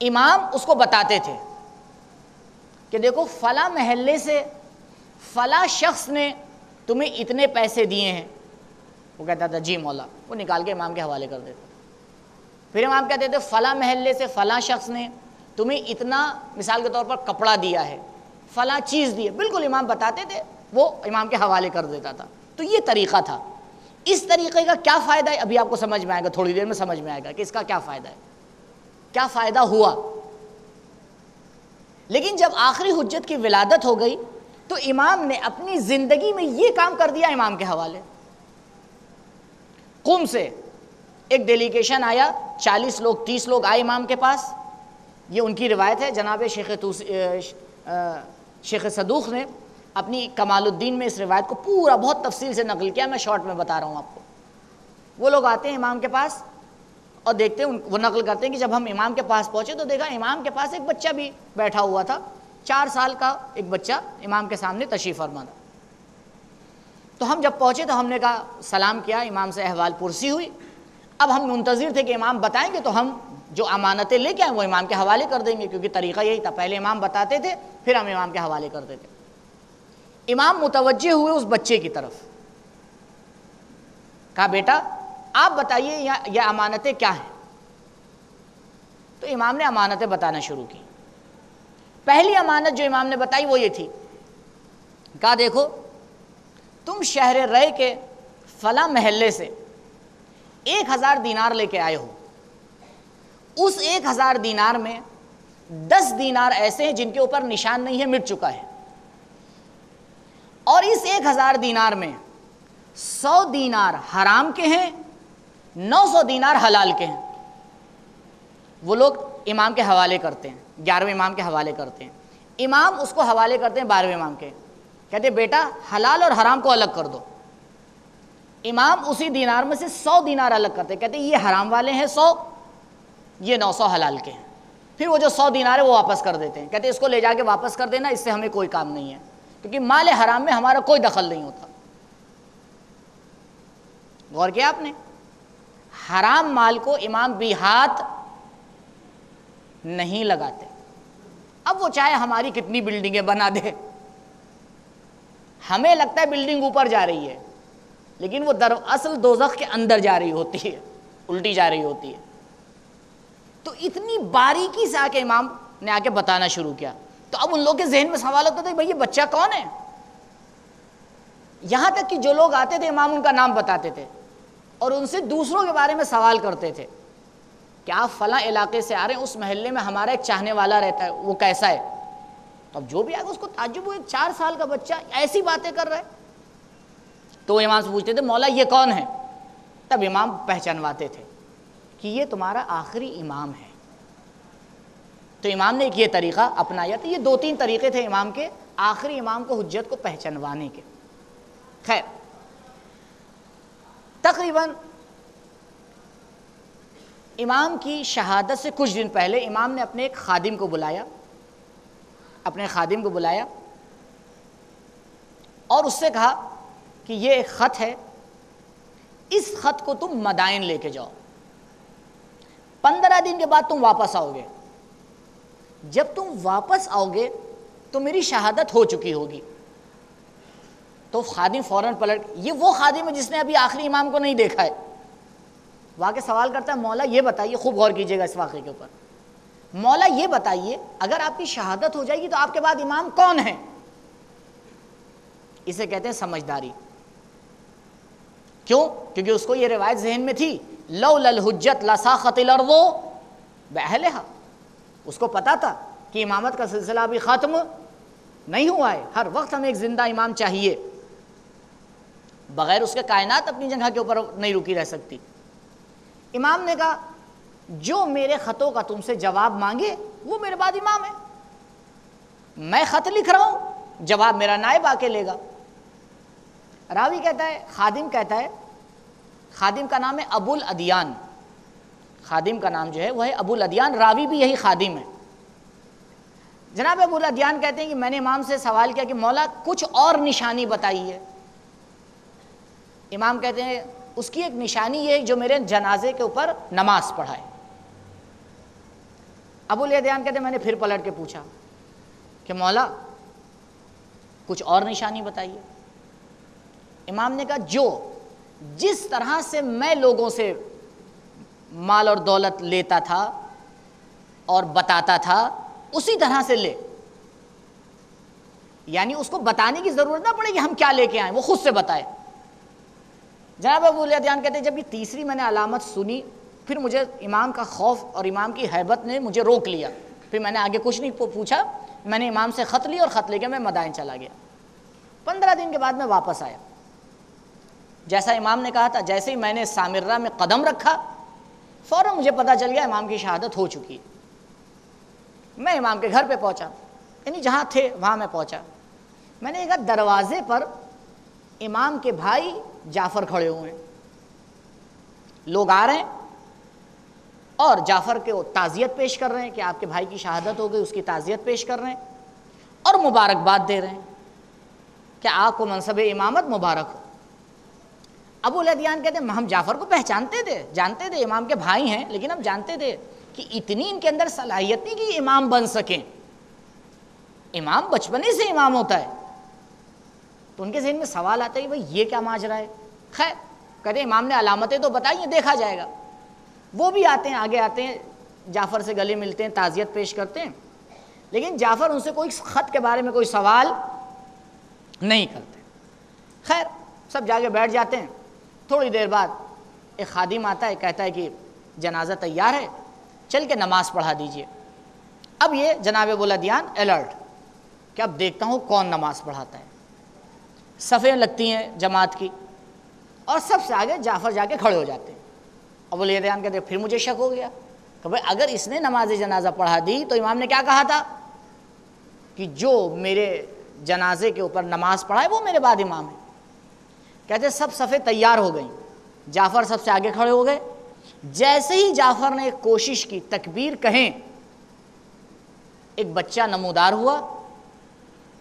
امام اس کو بتاتے تھے کہ دیکھو فلاں محلے سے فلاں شخص نے تمہیں اتنے پیسے دیے ہیں. وہ کہتا تھا جی مولا، وہ نکال کے امام کے حوالے کر دیتا. پھر امام کہتے تھے فلاں محلے سے فلاں شخص نے تمہیں اتنا مثال کے طور پر کپڑا دیا ہے، فلاں چیز دی ہے. بالکل امام بتاتے تھے، وہ امام کے حوالے کر دیتا تھا. تو یہ طریقہ تھا. اس طریقے کا کیا فائدہ ہے ابھی آپ کو سمجھ میں آئے گا، تھوڑی دیر میں سمجھ میں آئے گا کہ اس کا کیا فائدہ ہے، کیا فائدہ ہوا. لیکن جب آخری حجت کی ولادت ہو گئی تو امام نے اپنی زندگی میں یہ کام کر دیا امام کے حوالے. قم سے ایک ڈیلیگیشن آیا، 40 لوگ 30 لوگ آئے امام کے پاس. یہ ان کی روایت ہے، جناب شیخ صدوق نے اپنی کمال الدین میں اس روایت کو پورا بہت تفصیل سے نقل کیا. میں شارٹ میں بتا رہا ہوں آپ کو. وہ لوگ آتے ہیں امام کے پاس اور دیکھتے ہیں، وہ نقل کرتے ہیں کہ جب ہم امام کے پاس پہنچے تو دیکھا امام کے پاس ایک بچہ بھی بیٹھا ہوا تھا، 4 سال کا ایک بچہ امام کے سامنے تشریف فرما تھا. تو ہم جب پہنچے تو ہم نے کہا، سلام کیا، امام سے احوال پرسی ہوئی. اب ہم منتظر تھے کہ امام بتائیں گے تو ہم جو امانتیں لے کے آئیں وہ امام کے حوالے کر دیں گے، کیونکہ طریقہ یہی تھا، پہلے امام بتاتے تھے پھر ہم امام کے حوالے کرتے تھے. امام متوجہ ہوئے اس بچے کی طرف، کہا بیٹا آپ بتائیے یہ امانتیں کیا ہیں. تو امام نے امانتیں بتانا شروع کی. پہلی امانت جو امام نے بتائی وہ یہ تھی، کہا دیکھو تم شہر رے کے فلاں محلے سے 1000 دینار لے کے آئے ہو. اس 1000 دینار میں 10 دینار ایسے ہیں جن کے اوپر نشان نہیں ہے، مٹ چکا ہے. اور اس 1000 دینار میں 100 دینار حرام کے ہیں، 900 دینار حلال کے ہیں. وہ لوگ امام کے حوالے کرتے ہیں، 11ویں امام کے حوالے کرتے ہیں. امام اس کو حوالے کرتے ہیں 12ویں امام کے، کہتے ہیں بیٹا حلال اور حرام کو الگ کر دو. امام اسی دینار میں سے 100 دینار الگ کرتے ہیں، کہتے ہیں یہ حرام والے ہیں 100، یہ 900 حلال کے ہیں. پھر وہ جو 100 دینار ہے وہ واپس کر دیتے ہیں، کہتے ہیں اس کو لے جا کے واپس کر دینا، اس سے ہمیں کوئی کام نہیں ہے، کیونکہ مال حرام میں ہمارا کوئی دخل نہیں ہوتا. غور کیا آپ نے؟ حرام مال کو امام بھی ہاتھ نہیں لگاتے. اب وہ چاہے ہماری کتنی بلڈنگیں بنا دے، ہمیں لگتا ہے بلڈنگ اوپر جا رہی ہے، لیکن وہ دراصل دوزخ کے اندر جا رہی ہوتی ہے، الٹی جا رہی ہوتی ہے. تو اتنی باریکی سے آ کے امام نے آ کے بتانا شروع کیا. تو اب ان لوگوں کے ذہن میں سوال ہوتا تھا بھائی یہ بچہ کون ہے. یہاں تک کہ جو لوگ آتے تھے امام ان کا نام بتاتے تھے اور ان سے دوسروں کے بارے میں سوال کرتے تھے کہ آپ فلاں علاقے سے آ رہے ہیں، اس محلے میں ہمارا ایک چاہنے والا رہتا ہے، وہ کیسا ہے. تو اب جو بھی آئے گا اس کو تعجب ہو، 4 سال کا بچہ ایسی باتیں کر رہا ہے. تو وہ امام سے پوچھتے تھے مولا یہ کون ہے. تب امام پہچانواتے تھے کہ یہ تمہارا آخری امام ہے. تو امام نے ایک یہ طریقہ اپنایا تھا. یہ 2-3 طریقے تھے امام کے آخری امام کو حجت کو پہچانوانے کے. خیر، تقریباً امام کی شہادت سے کچھ دن پہلے امام نے اپنے ایک خادم کو بلایا، اور اس سے کہا کہ یہ ایک خط ہے، اس خط کو تم مدائن لے کے جاؤ، 15 دن کے بعد تم واپس آؤ گے. جب تم واپس آؤ گے تو میری شہادت ہو چکی ہوگی. تو خادم فوراً پلٹ، یہ وہ خادم ہے جس نے ابھی آخری امام کو نہیں دیکھا ہے. واقع سوال کرتا ہے مولا یہ بتائیے، خوب غور کیجیے گا اس واقعے کے اوپر، مولا یہ بتائیے اگر آپ کی شہادت ہو جائے گی تو آپ کے بعد امام کون ہے. اسے کہتے ہیں سمجھداری. کیوں؟ کیونکہ اس کو یہ روایت ذہن میں تھی، لولا الحجت لساخت الارض باہلہا. اس کو پتا تھا کہ امامت کا سلسلہ ابھی ختم نہیں ہوا ہے، ہر وقت ہمیں ایک زندہ امام چاہیے، بغیر اس کے کائنات اپنی جگہ کے اوپر نہیں رکی رہ سکتی. امام نے کہا جو میرے خطوں کا تم سے جواب مانگے وہ میرے بعد امام ہے، میں خط لکھ رہا ہوں، جواب میرا نائب آ کے لے گا۔ راوی کہتا ہے، خادم کہتا ہے، خادم کا نام ہے ابو الادیان، خادم کا نام جو ہے وہ ہے ابو الادیان، راوی بھی یہی خادم ہے۔ جناب ابو الادیان کہتے ہیں کہ میں نے امام سے سوال کیا کہ مولا کچھ اور نشانی بتائیے۔ امام کہتے ہیں اس کی ایک نشانی یہ ہے جو میرے جنازے کے اوپر نماز پڑھائے۔ ابو الادیان کہتے ہیں میں نے پھر پلٹ کے پوچھا کہ مولا کچھ اور نشانی بتائیے۔ امام نے کہا جو جس طرح سے میں لوگوں سے مال اور دولت لیتا تھا اور بتاتا تھا اسی طرح سے لے، یعنی اس کو بتانے کی ضرورت نہ پڑے کہ ہم کیا لے کے آئیں، وہ خود سے بتائے۔ جناب ابو الادیان کہتے ہیں جب یہ تیسری میں نے علامت سنی پھر مجھے امام کا خوف اور امام کی ہیبت نے مجھے روک لیا، پھر میں نے آگے کچھ نہیں پوچھا، میں نے امام سے خط لی اور خط لے کے میں مدائن چلا گیا۔ 15 دن کے بعد میں واپس آیا، جیسا امام نے کہا تھا، جیسے ہی میں نے سامرہ میں قدم رکھا فوراً مجھے پتہ چل گیا امام کی شہادت ہو چکی ہے۔ میں امام کے گھر پہ پہنچا، یعنی جہاں تھے وہاں میں پہنچا، میں نے دیکھا دروازے پر امام کے بھائی جعفر کھڑے ہوئے ہیں، لوگ آ رہے ہیں اور جعفر کے تعزیت پیش کر رہے ہیں کہ آپ کے بھائی کی شہادت ہو گئی، اس کی تعزیت پیش کر رہے ہیں اور مبارکباد دے رہے ہیں کہ آپ کو منصب امامت مبارک ہو۔ ابو الادیان کہتے ہیں ہم جعفر کو پہچانتے تھے، جانتے تھے امام کے بھائی ہیں، لیکن ہم جانتے تھے کہ اتنی ان کے اندر صلاحیت نہیں کہ امام بن سکیں، امام بچپنے سے امام ہوتا ہے۔ تو ان کے ذہن میں سوال آتا ہے کہ بھئی یہ کیا ماجرا ہے۔ خیر کہتے ہیں امام نے علامتیں تو بتائی ہیں، دیکھا جائے گا۔ وہ بھی آتے ہیں، آگے آتے ہیں، جعفر سے گلے ملتے ہیں، تعزیت پیش کرتے ہیں، لیکن جعفر ان سے کوئی خط کے بارے میں کوئی سوال نہیں کرتے۔ خیر سب جا کے بیٹھ جاتے ہیں۔ تھوڑی دیر بعد ایک خادم آتا ہے، کہتا ہے کہ جنازہ تیار ہے، چل کے نماز پڑھا دیجئے۔ اب یہ جناب ابو الادیان الرٹ کہ اب دیکھتا ہوں کون نماز پڑھاتا ہے۔ صفیں لگتی ہیں جماعت کی اور سب سے آگے جعفر جا کے کھڑے ہو جاتے ہیں۔ ابو الادیان کہتے ہیں پھر مجھے شک ہو گیا کہ بھئی اگر اس نے نماز جنازہ پڑھا دی تو امام نے کیا کہا تھا کہ جو میرے جنازے کے اوپر نماز پڑھائے وہ میرے بعد امام ہے۔ کہتے ہیں سب صفیں تیار ہو گئیں، جعفر سب سے آگے کھڑے ہو گئے۔ جیسے ہی جعفر نے ایک کوشش کی تکبیر کہیں، ایک بچہ نمودار ہوا،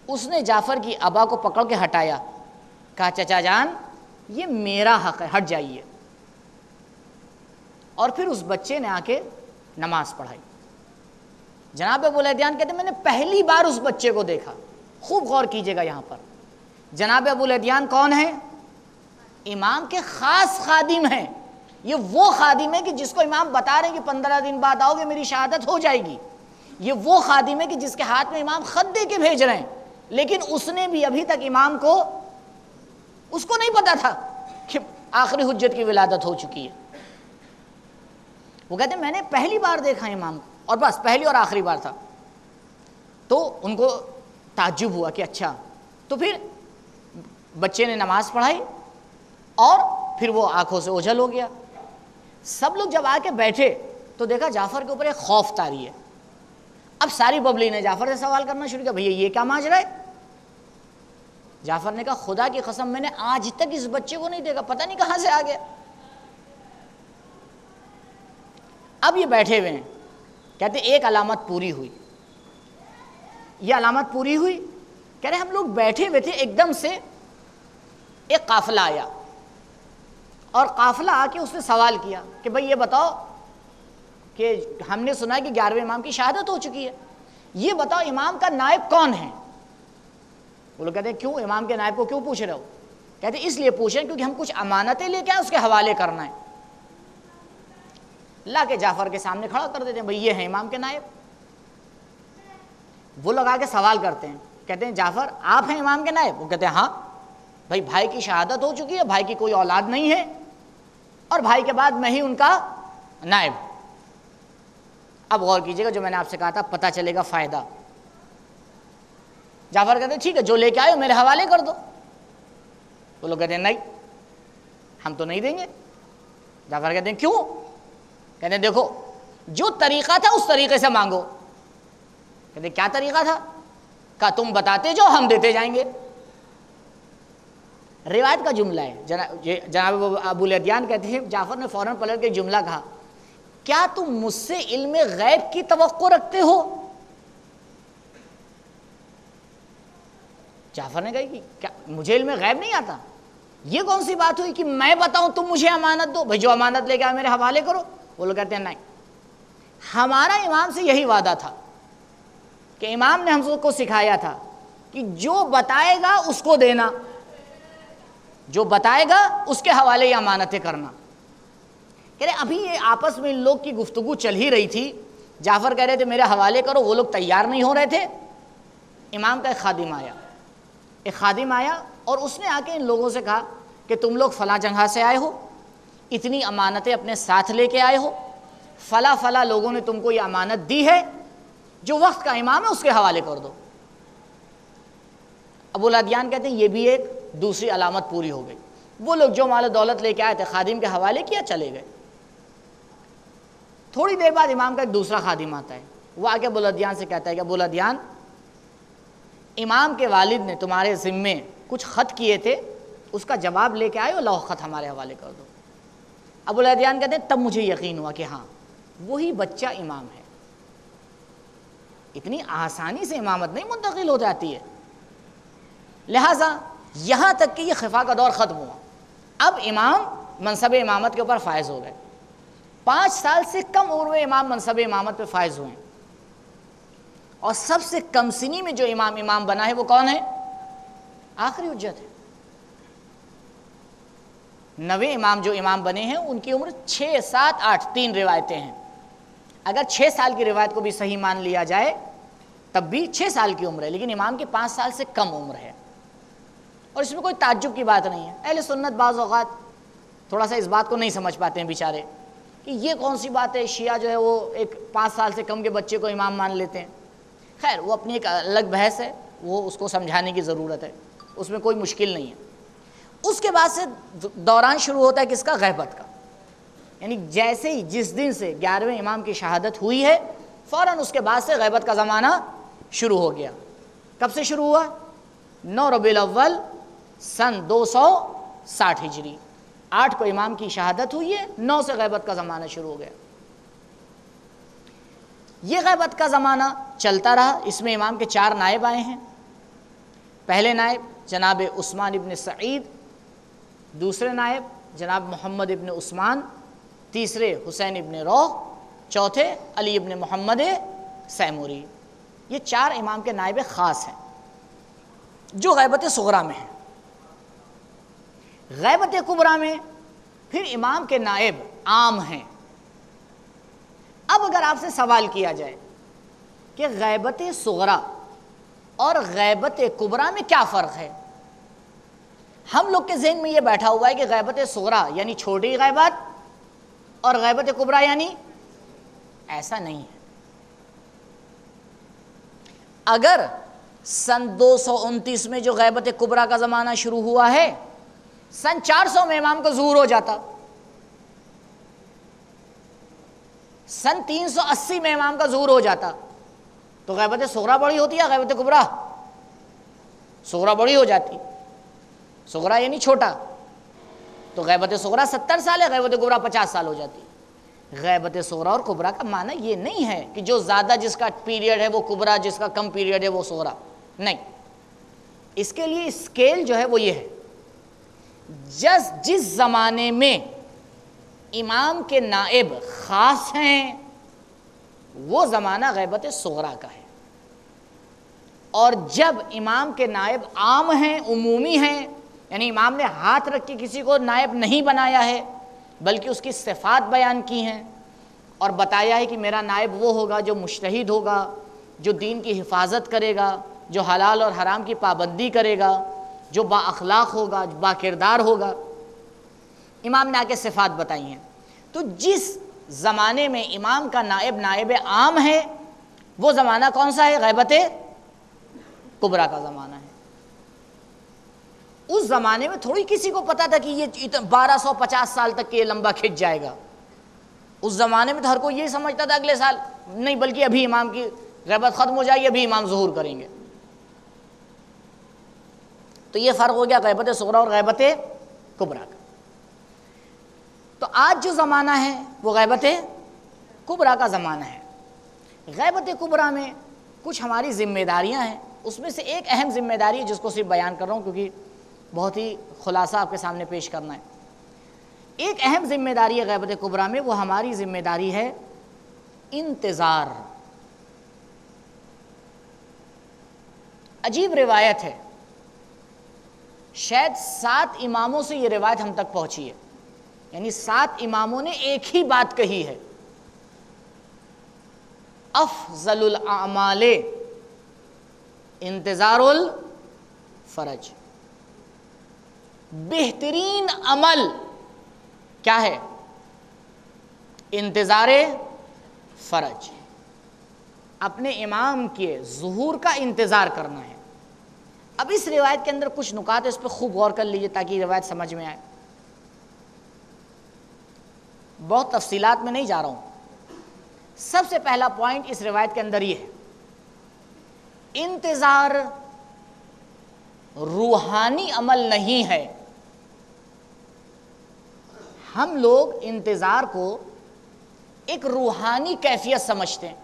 اس نے جعفر کی ابا کو پکڑ کے ہٹایا، کہا چچا جان یہ میرا حق ہے، ہٹ جائیے۔ اور پھر اس بچے نے آ کے نماز پڑھائی۔ جناب ابو الادیان کہتے ہیں میں نے پہلی بار اس بچے کو دیکھا۔ خوب غور کیجئے گا یہاں پر، جناب ابو الادیان کون ہیں؟ امام کے خاص خادم ہیں۔ یہ وہ خادم ہے کہ جس کو امام بتا رہے ہیں کہ 15 دن بعد آؤ گے میری شہادت ہو جائے گی۔ یہ وہ خادم ہے کہ جس کے ہاتھ میں امام خط دے کے بھیج رہے ہیں، لیکن اس نے بھی ابھی تک امام کو، اس کو نہیں پتا تھا کہ آخری حجت کی ولادت ہو چکی ہے۔ وہ کہتے ہیں میں نے پہلی بار دیکھا امام کو، اور بس پہلی اور آخری بار تھا۔ تو ان کو تعجب ہوا کہ اچھا۔ تو پھر بچے نے نماز پڑھائی اور پھر وہ آنکھوں سے اوجھل ہو گیا۔ سب لوگ جب آ کے بیٹھے تو دیکھا جعفر کے اوپر ایک خوف طاری ہے۔ اب ساری پبلک نے جعفر سے سوال کرنا شروع کیا، بھئی یہ کیا ماجرا ہے؟ جعفر نے کہا خدا کی قسم میں نے آج تک اس بچے کو نہیں دیکھا، پتہ نہیں کہاں سے آ گیا۔ اب یہ بیٹھے ہوئے ہیں، کہتے ایک علامت پوری ہوئی۔ یہ علامت پوری ہوئی، کہہ رہے ہم لوگ بیٹھے ہوئے تھے، ایک دم سے ایک قافلہ آیا، اور قافلہ آ کے اس نے سوال کیا کہ بھئی یہ بتاؤ کہ ہم نے سنا ہے کہ 11ویں امام کی شہادت ہو چکی ہے، یہ بتاؤ امام کا نائب کون ہے؟ وہ لوگ کہتے ہیں کیوں امام کے نائب کو کیوں پوچھ رہے ہو؟ کہتے ہیں اس لیے پوچھ رہے ہیں کیونکہ ہم کچھ امانتیں لے کے آئے، اس کے حوالے کرنا ہے۔ لا کے جعفر کے سامنے کھڑا کر دیتے ہیں، بھئی یہ ہیں امام کے نائب۔ وہ لوگ آ کے سوال کرتے ہیں، کہتے ہیں جعفر آپ ہیں امام کے نائب؟ وہ کہتے ہیں ہاں۔ بھائی بھائی کی شہادت ہو چکی ہے، بھائی کی کوئی اولاد نہیں ہے، اور بھائی کے بعد میں ہی ان کا نائب۔ اب غور کیجئے گا، جو میں نے آپ سے کہا تھا پتہ چلے گا فائدہ۔ جعفر کہتے ہیں ٹھیک ہے جو لے کے آئے ہو میرے حوالے کر دو۔ وہ لوگ کہتے ہیں نہیں ہم تو نہیں دیں گے۔ جعفر کہتے ہیں کیوں؟ کہتے ہیں دیکھو جو طریقہ تھا اس طریقے سے مانگو. کہتے کیا طریقہ تھا؟ کہا تم بتاتے جو ہم دیتے جائیں گے. روایت کا جملہ ہے. جناب ابو الادیان کہتے ہیں جعفر نے فوراً پلٹ کے جملہ کہا کیا تم مجھ سے علم غیب کی توقع رکھتے ہو؟ جعفر نے کہا کہ کیا مجھے علم غیب نہیں آتا؟ یہ کون سی بات ہوئی کہ میں بتاؤں تم مجھے امانت دو؟ بھائی جو امانت لے کے آئے میرے حوالے کرو. وہ لوگ کہتے ہیں نہیں، ہمارا امام سے یہی وعدہ تھا کہ امام نے ہم کو سکھایا تھا کہ جو بتائے گا اس کو دینا، جو بتائے گا اس کے حوالے یہ امانتیں کرنا. کہہ رہے ابھی یہ آپس میں ان لوگ کی گفتگو چل ہی رہی تھی. جعفر کہہ رہے تھے میرے حوالے کرو، وہ لوگ تیار نہیں ہو رہے تھے. امام کا ایک خادم آیا اور اس نے آ کے ان لوگوں سے کہا کہ تم لوگ فلاں جگہ سے آئے ہو، اتنی امانتیں اپنے ساتھ لے کے آئے ہو، فلاں فلاں لوگوں نے تم کو یہ امانت دی ہے، جو وقت کا امام ہے اس کے حوالے کر دو. ابو الادیان کہتے ہیں یہ بھی ایک دوسری علامت پوری ہو گئی. وہ لوگ جو مال و دولت لے کے آئے تھے خادم کے حوالے کیا، چلے گئے. تھوڑی دیر بعد امام کا ایک دوسرا خادم آتا ہے. وہ آ کے ابو الادیان سے کہتا ہے کہ ابو الادیان امام کے والد نے تمہارے ذمے کچھ خط کیے تھے، اس کا جواب لے کے آئے ہو، لاؤ خط ہمارے حوالے کر دو. ابو الادیان کہتے ہیں تب مجھے یقین ہوا کہ ہاں وہی بچہ امام ہے. اتنی آسانی سے امامت نہیں منتقل ہو جاتی ہے. لہٰذا یہاں تک کہ یہ خفا کا دور ختم ہوا، اب امام منصب امامت کے اوپر فائز ہو گئے. 5 سال سے کم عمر میں امام منصب امامت پہ فائز ہوئے ہیں. اور سب سے کم سنی میں جو امام بنا ہے وہ کون ہے؟ آخری حجت ہے. 9 امام جو امام بنے ہیں ان کی عمر 6 7 8 3 روایتیں ہیں. اگر 6 سال کی روایت کو بھی صحیح مان لیا جائے تب بھی 6 سال کی عمر ہے، لیکن امام کی 5 سال سے کم عمر ہے. اور اس میں کوئی تعجب کی بات نہیں ہے. اہل سنت بعض اوقات تھوڑا سا اس بات کو نہیں سمجھ پاتے ہیں بیچارے کہ یہ کون سی بات ہے، شیعہ جو ہے وہ ایک 5 سال سے کم کے بچے کو امام مان لیتے ہیں. خیر وہ اپنی ایک الگ بحث ہے، وہ اس کو سمجھانے کی ضرورت ہے، اس میں کوئی مشکل نہیں ہے. اس کے بعد سے دوران شروع ہوتا ہے کس کا؟ غیبت کا. یعنی جیسے ہی جس دن سے 11ویں امام کی شہادت ہوئی ہے فوراً اس کے بعد سے غیبت کا زمانہ شروع ہو گیا. کب سے شروع ہوا؟ 9 ربیع الاول سن 260 ہجری. 8 کو امام کی شہادت ہوئی ہے، 9 سے غیبت کا زمانہ شروع ہو گیا. یہ غیبت کا زمانہ چلتا رہا. اس میں امام کے 4 نائب آئے ہیں. پہلے نائب جناب عثمان ابن سعید، دوسرے نائب جناب محمد ابن عثمان، تیسرے حسین ابن روح، چوتھے علی ابن محمد سیموری. یہ 4 امام کے نائب خاص ہیں جو غیبت صغریٰ میں ہیں. غیبت کبریٰ میں پھر امام کے نائب عام ہیں. اب اگر آپ سے سوال کیا جائے کہ غیبت صغریٰ اور غیبت کبریٰ میں کیا فرق ہے، ہم لوگ کے ذہن میں یہ بیٹھا ہوا ہے کہ غیبت صغریٰ یعنی چھوٹی غیبت اور غیبت کبریٰ یعنی، ایسا نہیں ہے. اگر سن 229 میں جو غیبت کبریٰ کا زمانہ شروع ہوا ہے، سن 400 میں امام کو ظہور ہو جاتا، سن 380 میں امام کا ظہور ہو جاتا، تو غیبت صغریٰ بڑی ہوتی ہے غیبت کبریٰ؟ صغریٰ بڑی ہو جاتی. صغریٰ یعنی چھوٹا، تو غیبت صغریٰ 70 سال ہے، غیبت کبریٰ 50 سال ہو جاتی. غیبت صغریٰ اور کبریٰ کا معنی یہ نہیں ہے کہ جو زیادہ جس کا پیریڈ ہے وہ کبریٰ، جس کا کم پیریڈ ہے وہ صغریٰ. نہیں، اس کے لیے اسکیل جو ہے وہ یہ ہے، جس زمانے میں امام کے نائب خاص ہیں وہ زمانہ غیبت صغریٰ کا ہے، اور جب امام کے نائب عام ہیں، عمومی ہیں، یعنی امام نے ہاتھ رکھ کے کسی کو نائب نہیں بنایا ہے بلکہ اس کی صفات بیان کی ہیں اور بتایا ہے کہ میرا نائب وہ ہوگا جو مجتہد ہوگا، جو دین کی حفاظت کرے گا، جو حلال اور حرام کی پابندی کرے گا، جو با اخلاق ہوگا، با کردار ہوگا. امام نے آ کے صفات بتائی ہیں. تو جس زمانے میں امام کا نائب عام ہے وہ زمانہ کون سا ہے؟ غیبت کبریٰ کا زمانہ ہے. اس زمانے میں تھوڑی کسی کو پتا تھا کہ یہ 1250 سال تک یہ لمبا کھنچ جائے گا. اس زمانے میں تو ہر کوئی یہی سمجھتا تھا اگلے سال نہیں، بلکہ ابھی امام کی غیبت ختم ہو جائے گی، ابھی امام ظہور کریں گے. تو یہ فرق ہو گیا غیبت صغریٰ اور غیبت کبریٰ کا. تو آج جو زمانہ ہے وہ غیبت کبریٰ کا زمانہ ہے. غیبت کبریٰ میں کچھ ہماری ذمہ داریاں ہیں، اس میں سے ایک اہم ذمہ داری ہے جس کو صرف بیان کر رہا ہوں کیونکہ بہت ہی خلاصہ آپ کے سامنے پیش کرنا ہے. ایک اہم ذمہ داری ہے غیبت کبریٰ میں، وہ ہماری ذمہ داری ہے انتظار. عجیب روایت ہے، شاید 7 اماموں سے یہ روایت ہم تک پہنچی ہے، یعنی 7 اماموں نے ایک ہی بات کہی ہے، افضل الاعمال انتظار الفرج. بہترین عمل کیا ہے؟ انتظار فرج. اپنے امام کے ظہور کا انتظار کرنا ہے. اب اس روایت کے اندر کچھ نکات ہے، اس پہ خوب غور کر لیجئے تاکہ یہ روایت سمجھ میں آئے. بہت تفصیلات میں نہیں جا رہا ہوں. سب سے پہلا پوائنٹ اس روایت کے اندر یہ ہے، انتظار روحانی عمل نہیں ہے. ہم لوگ انتظار کو ایک روحانی کیفیت سمجھتے ہیں،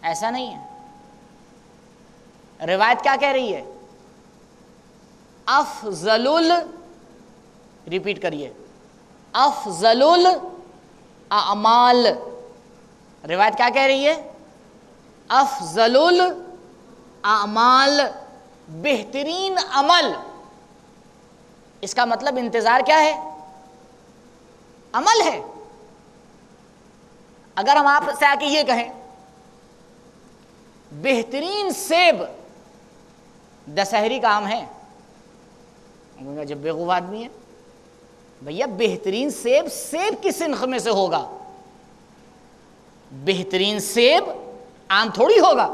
ایسا نہیں ہے. روایت کیا کہہ رہی ہے؟ افضل ریپیٹ کریے، افضل الاعمال. روایت کیا کہہ رہی ہے؟ افضل الاعمال، بہترین عمل. اس کا مطلب انتظار کیا ہے؟ عمل ہے. اگر ہم آپ سے آ کے یہ کہیں بہترین سیب دسہری کا آم ہے، جب بیوقوف آدمی ہے بھیا، بہترین سیب سیب کی صنف میں سے ہوگا، بہترین سیب آم تھوڑی ہوگا.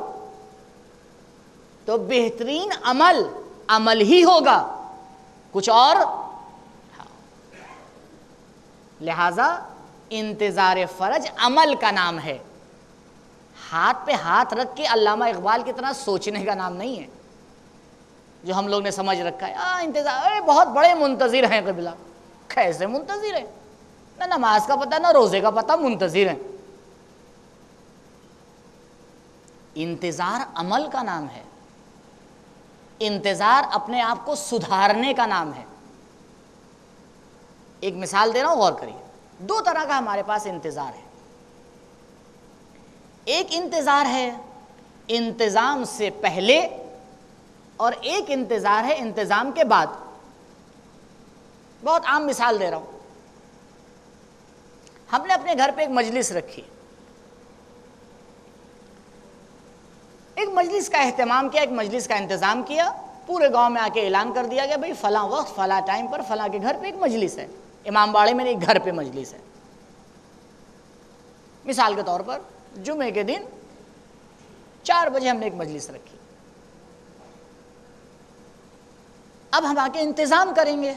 تو بہترین عمل عمل ہی ہوگا، کچھ اور. لہذا انتظار فرج عمل کا نام ہے، ہاتھ پہ ہاتھ رکھ کے علامہ اقبال کی طرح سوچنے کا نام نہیں ہے جو ہم لوگ نے سمجھ رکھا ہے. انتظار بہت بڑے منتظر ہیں قبلہ. کیسے منتظر ہیں؟ نہ نماز کا پتہ نہ روزے کا پتہ، منتظر ہیں. انتظار عمل کا نام ہے. انتظار اپنے آپ کو سدھارنے کا نام ہے. ایک مثال دے رہا ہوں، غور کریے. 2 طرح کا ہمارے پاس انتظار ہے. ایک انتظار ہے انتظام سے پہلے، اور ایک انتظار ہے انتظام کے بعد. بہت عام مثال دے رہا ہوں. ہم نے اپنے گھر پہ ایک مجلس رکھی، ایک مجلس کا اہتمام کیا، ایک مجلس کا انتظام کیا. پورے گاؤں میں آ کے اعلان کر دیا گیا بھئی فلاں وقت فلاں ٹائم پر فلاں کے گھر پہ ایک مجلس ہے. امام باڑے میں ایک گھر پہ مجلس ہے. مثال کے طور پر جمعے کے دن 4 بجے ہم نے ایک مجلس رکھی. اب ہم آ کے انتظام کریں گے،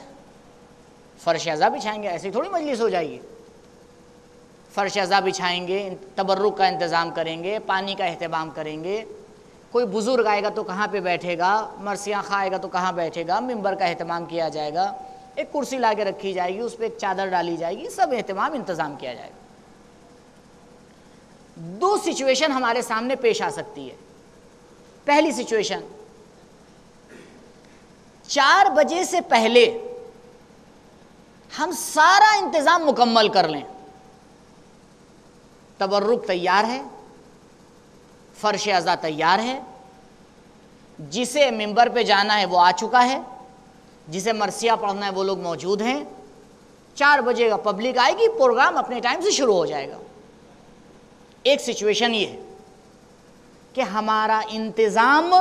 فرش اعضاء بچھائیں گے. ایسی تھوڑی مجلس ہو جائے گی. فرش اعضاء بچھائیں گے، تبرک کا انتظام کریں گے، پانی کا اہتمام کریں گے. کوئی بزرگ آئے گا تو کہاں پہ بیٹھے گا، مرثیہ خواہ آئے گا تو کہاں بیٹھے گا، ممبر کا اہتمام کیا جائے گا، ایک کرسی لا کے رکھی جائے گی، اس پہ ایک چادر ڈالی جائے گی، سب اہتمام انتظام کیا جائے گا. 2 سچویشن ہمارے سامنے پیش آ سکتی ہے. پہلی سچویشن، 4 بجے سے پہلے ہم سارا انتظام مکمل کر لیں. تبرک تیار ہے، فرش اعضاء تیار ہے، جسے ممبر پہ جانا ہے وہ آ چکا ہے، جسے مرثیہ پڑھنا ہے وہ لوگ موجود ہیں. 4 بجے کا پبلک آئے گی، پروگرام اپنے ٹائم سے شروع ہو جائے گا. ایک سچویشن یہ ہے کہ ہمارا انتظام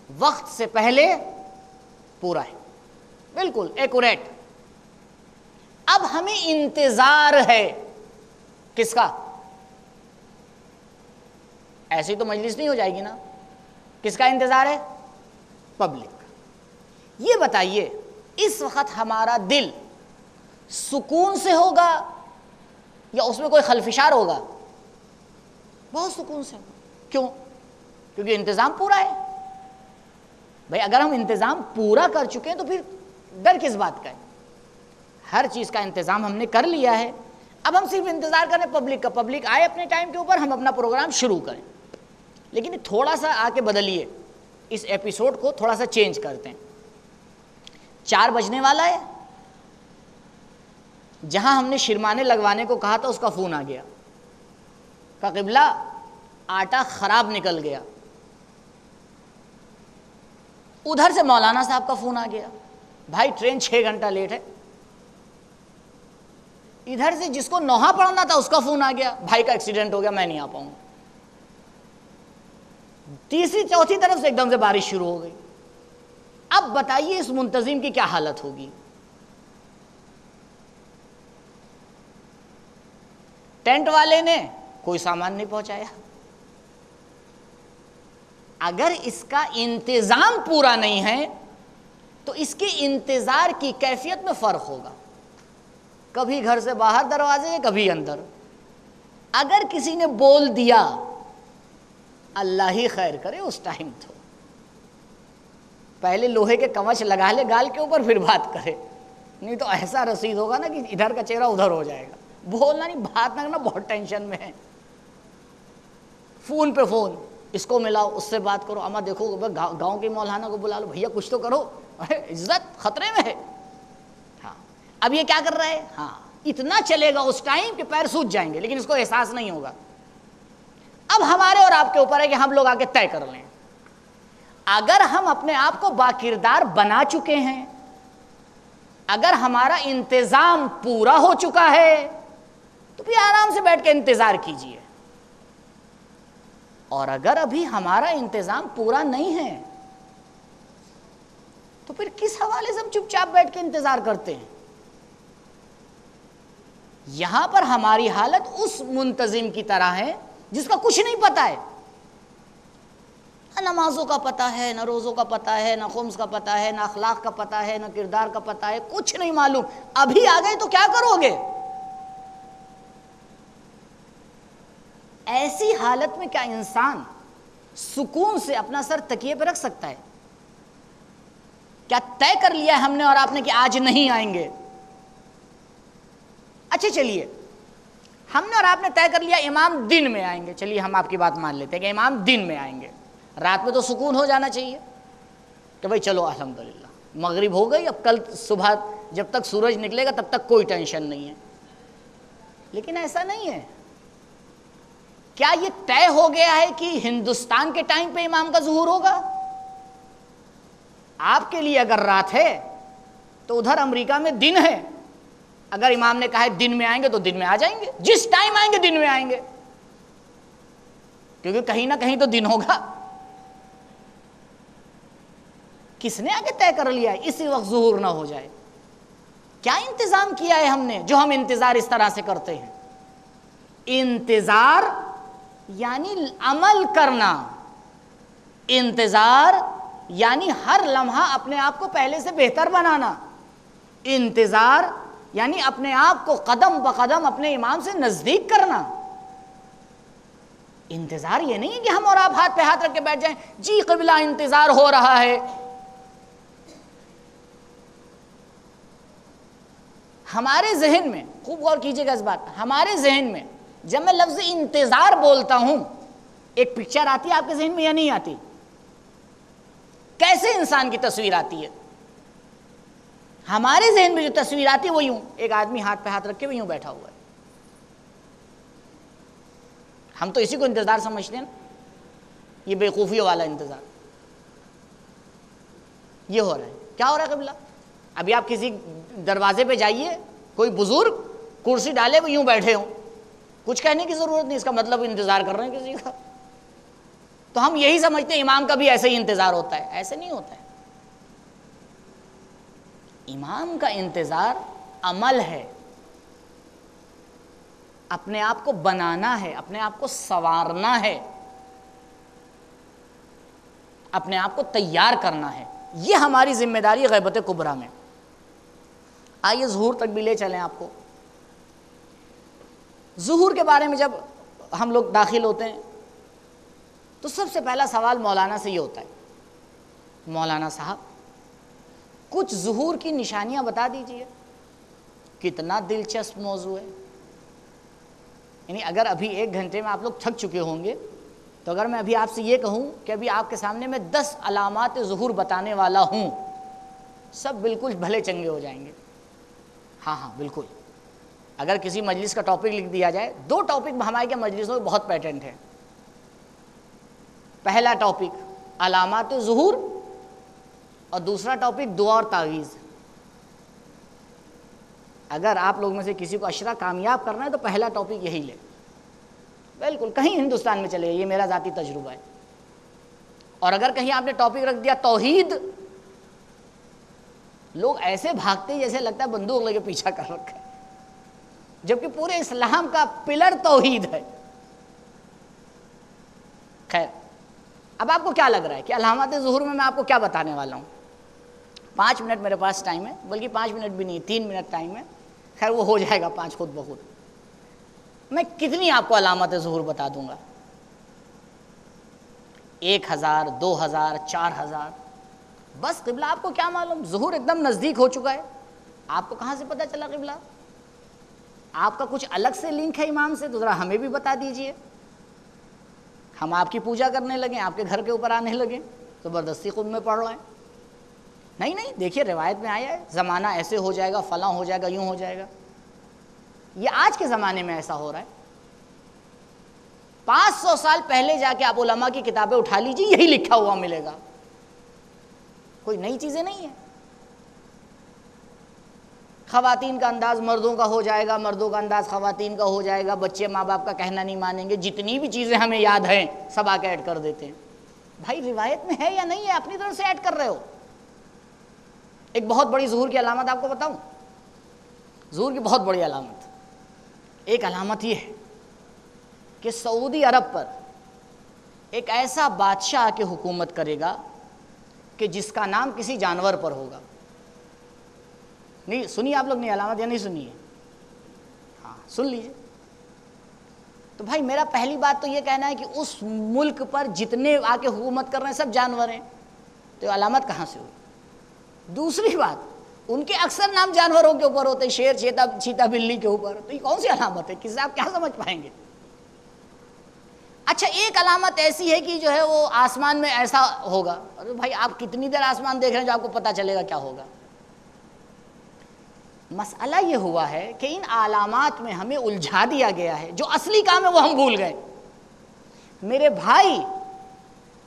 وقت سے پہلے پورا ہے، بالکل ایکوریٹ. اب ہمیں انتظار ہے کس کا؟ ایسی تو مجلس نہیں ہو جائے گی نا. کس کا انتظار ہے؟ پبلک کا. یہ بتائیے اس وقت ہمارا دل سکون سے ہوگا یا اس میں کوئی خلفشار ہوگا؟ بہت سکون سے ہوگا. کیوں؟ کیونکہ انتظام پورا ہے. بھائی اگر ہم انتظام پورا کر چکے ہیں تو پھر ڈر کس بات کا ہے؟ ہر چیز کا انتظام ہم نے کر لیا ہے. اب ہم صرف انتظار کریں پبلک کا، پبلک آئے اپنے ٹائم کے اوپر، ہم اپنا پروگرام شروع کریں. لیکن تھوڑا سا آ کے بدلیے، اس ایپیسوڈ کو تھوڑا سا چینج کرتے ہیں. 4 بجنے والا ہے، جہاں ہم نے شرمانے لگوانے کو کہا تھا اس کا فون آ گیا، کہا قبلہ آٹا خراب نکل گیا. ادھر سے مولانا صاحب کا فون آ گیا، بھائی ٹرین 6 گھنٹہ لیٹ ہے. ادھر سے جس کو نوحہ پڑھنا تھا اس کا فون آ گیا، بھائی کا ایکسیڈنٹ ہو گیا میں نہیں آ پاؤں گا. تیسری چوتھی طرف سے ایک دم سے بارش شروع ہو گئی. اب بتائیے اس منتظم کی کیا حالت ہوگی؟ ٹینٹ والے نے کوئی سامان نہیں پہنچایا. اگر اس کا انتظام پورا نہیں ہے تو اس کے انتظار کی کیفیت میں فرق ہوگا. کبھی گھر سے باہر دروازے، کبھی اندر. اگر کسی نے بول دیا اللہ ہی خیر کرے اس ٹائم تو پہلے لوہے کے کمچ لگا لے گال کے اوپر پھر بات کرے، نہیں تو ایسا رسید ہوگا نا کہ ادھر کا چہرہ ادھر ہو جائے گا. بولنا نہیں، بات نہ کرنا، بہت ٹینشن میں ہے. فون پہ فون، اس کو ملاؤ، اس سے بات کرو، اما دیکھو گاؤں کے مولانا کو بلا لو، بھیا کچھ تو کرو، عزت خطرے میں ہے. ہاں اب یہ کیا کر رہا ہے؟ ہاں اتنا چلے گا اس ٹائم کہ پیر سوج جائیں گے، لیکن اس کو احساس نہیں ہوگا. اب ہمارے اور آپ کے اوپر ہے کہ ہم لوگ آ کے طے کر لیں. اگر ہم اپنے آپ کو باکردار بنا چکے ہیں، اگر ہمارا انتظام پورا ہو چکا ہے تو پھر آرام سے بیٹھ کے انتظار کیجئے. اور اگر ابھی ہمارا انتظام پورا نہیں ہے تو پھر کس حوالے سے ہم چپ چاپ بیٹھ کے انتظار کرتے ہیں؟ یہاں پر ہماری حالت اس منتظم کی طرح ہے جس کا کچھ نہیں پتا ہے. نہ نمازوں کا پتہ ہے، نہ روزوں کا پتہ ہے، نہ خمس کا پتہ ہے، نہ اخلاق کا پتہ ہے، نہ کردار کا پتہ ہے، کچھ نہیں معلوم. ابھی آ گئے تو کیا کرو گے؟ ایسی حالت میں کیا انسان سکون سے اپنا سر تکیے پہ رکھ سکتا ہے؟ کیا طے کر لیا ہے ہم نے اور آپ نے کہ آج نہیں آئیں گے؟ اچھا چلیے، ہم نے اور آپ نے طے کر لیا امام دن میں آئیں گے. چلیے ہم آپ کی بات مان لیتے ہیں کہ امام دن میں آئیں گے. رات میں تو سکون ہو جانا چاہیے کہ بھائی چلو الحمدللہ مغرب ہو گئی، اب کل صبح جب تک سورج نکلے گا تب تک کوئی ٹینشن نہیں ہے. لیکن ایسا نہیں ہے. کیا یہ طے ہو گیا ہے کہ ہندوستان کے ٹائم پہ امام کا ظہور ہوگا؟ آپ کے لیے اگر رات ہے تو ادھر امریکہ میں دن ہے. اگر امام نے کہا ہے دن میں آئیں گے تو دن میں آ جائیں گے، جس ٹائم آئیں گے دن میں آئیں گے، کیونکہ کہیں نہ کہیں تو دن ہوگا. کس نے آگے طے کر لیا ہے اسی وقت ظہور نہ ہو جائے؟ کیا انتظام کیا ہے ہم نے جو ہم انتظار اس طرح سے کرتے ہیں؟ انتظار یعنی عمل کرنا، انتظار یعنی ہر لمحہ اپنے آپ کو پہلے سے بہتر بنانا، انتظار یعنی اپنے آپ کو قدم بقدم اپنے امام سے نزدیک کرنا. انتظار یہ نہیں ہے کہ ہم اور آپ ہاتھ پہ ہاتھ رکھ کے بیٹھ جائیں جی قبلہ انتظار ہو رہا ہے. ہمارے ذہن میں خوب غور کیجئے گا اس بات، ہمارے ذہن میں جب میں لفظ انتظار بولتا ہوں ایک پکچر آتی ہے آپ کے ذہن میں یا نہیں آتی؟ کیسے انسان کی تصویر آتی ہے؟ ہمارے ذہن میں جو تصویر آتی ہے وہ یوں، ایک آدمی ہاتھ پہ ہاتھ رکھ کے وہ یوں بیٹھا ہوا ہے. ہم تو اسی کو انتظار سمجھتے ہیں نا، یہ بیوقوفیوں والا انتظار. یہ ہو رہا ہے. کیا ہو رہا ہے قبلہ؟ ابھی آپ کسی دروازے پہ جائیے، کوئی بزرگ کرسی ڈالے وہ یوں بیٹھے ہوں، کچھ کہنے کی ضرورت نہیں، اس کا مطلب انتظار کر رہے ہیں کسی کا. تو ہم یہی سمجھتے ہیں امام کا بھی ایسے ہی انتظار ہوتا ہے. ایسے نہیں ہوتا ہے. امام کا انتظار عمل ہے، اپنے آپ کو بنانا ہے، اپنے آپ کو سنوارنا ہے، اپنے آپ کو تیار کرنا ہے. یہ ہماری ذمہ داری غیبت کبریٰ میں. آئیے ظہور تک بھی لے چلیں آپ کو. ظہور کے بارے میں جب ہم لوگ داخل ہوتے ہیں تو سب سے پہلا سوال مولانا سے یہ ہوتا ہے, مولانا صاحب کچھ ظہور کی نشانیاں بتا دیجئے. کتنا دلچسپ موضوع ہے. یعنی اگر ابھی 1 گھنٹے میں آپ لوگ تھک چکے ہوں گے تو اگر میں ابھی آپ سے یہ کہوں کہ ابھی آپ کے سامنے میں 10 علامات ظہور بتانے والا ہوں, سب بالکل بھلے چنگے ہو جائیں گے. ہاں بالکل. اگر کسی مجلس کا ٹاپک لکھ دیا جائے, 2 ٹاپک ہمارے کے مجلسوں میں بہت پیٹنٹ ہے. پہلا ٹاپک علامات ظہور اور دوسرا ٹاپک دعا اور تعویذ. اگر آپ لوگ میں سے کسی کو عشرہ کامیاب کرنا ہے تو پہلا ٹاپک یہی لے. بالکل کہیں ہندوستان میں چلے, یہ میرا ذاتی تجربہ ہے. اور اگر کہیں آپ نے ٹاپک رکھ دیا توحید, لوگ ایسے بھاگتے جیسے لگتا ہے بندوق لے کے پیچھا کر رکھا ہے, جبکہ پورے اسلام کا پلر توحید ہے. خیر, اب آپ کو کیا لگ رہا ہے کہ علامات ظہور میں آپ کو کیا بتانے والا ہوں؟ 5 منٹ میرے پاس ٹائم ہے, بلکہ 5 منٹ بھی نہیں, 3 منٹ ٹائم ہے. خیر وہ ہو جائے گا 5 خود بخود. میں کتنی آپ کو علامات ظہور بتا دوں گا؟ 1000, 2000, 4000. بس قبلہ آپ کو کیا معلوم, ظہور ایک دم نزدیک ہو چکا ہے. آپ کو کہاں سے پتہ چلا قبلہ؟ آپ کا کچھ الگ سے لنک ہے امام سے تو ذرا ہمیں بھی بتا دیجئے. ہم آپ کی پوجا کرنے لگیں, آپ کے گھر کے اوپر آنے لگیں, زبردستی خود میں پڑھ رہے ہیں. نہیں, دیکھیے روایت میں آیا ہے زمانہ ایسے ہو جائے گا, فلاں ہو جائے گا, یوں ہو جائے گا. یہ آج کے زمانے میں ایسا ہو رہا ہے. 500 سال پہلے جا کے آپ علماء کی کتابیں اٹھا لیجیے, یہی لکھا ہوا ملے گا. کوئی نئی چیزیں نہیں ہیں. خواتین کا انداز مردوں کا ہو جائے گا, مردوں کا انداز خواتین کا ہو جائے گا, بچے ماں باپ کا کہنا نہیں مانیں گے, جتنی بھی چیزیں ہمیں یاد ہیں سب آ کے ایڈ کر دیتے ہیں. بھائی روایت میں ہے یا نہیں ہے, اپنی طرف سے ایڈ کر رہے ہو. ایک بہت بڑی ظہور کی علامت آپ کو بتاؤں, ظہور کی بہت بڑی علامت, ایک علامت یہ ہے کہ سعودی عرب پر ایک ایسا بادشاہ آ کے حکومت کرے گا کہ جس کا نام کسی جانور پر ہوگا. نہیں سنی آپ لوگ نے علامت یا نہیں سنی ہے؟ ہاں سن لیجیے. تو بھائی میرا پہلی بات تو یہ کہنا ہے کہ اس ملک پر جتنے آ کے حکومت کر رہے ہیں سب جانور ہیں, تو یہ علامت کہاں سے ہوئی؟ دوسری بات, ان کے اکثر نام جانوروں کے اوپر ہوتے ہیں, شیر, چیتا, بلی کے اوپر. تو یہ کون سی علامت ہے؟ کس سے آپ کیا سمجھ پائیں گے؟ اچھا ایک علامت ایسی ہے کہ جو ہے وہ آسمان میں ایسا ہوگا. ارے بھائی آپ کتنی دیر آسمان دیکھ رہے ہیں جو آپ کو پتہ چلے گا کیا ہوگا؟ مسئلہ یہ ہوا ہے کہ ان علامات میں ہمیں الجھا دیا گیا ہے, جو اصلی کام ہے وہ ہم بھول گئے. میرے بھائی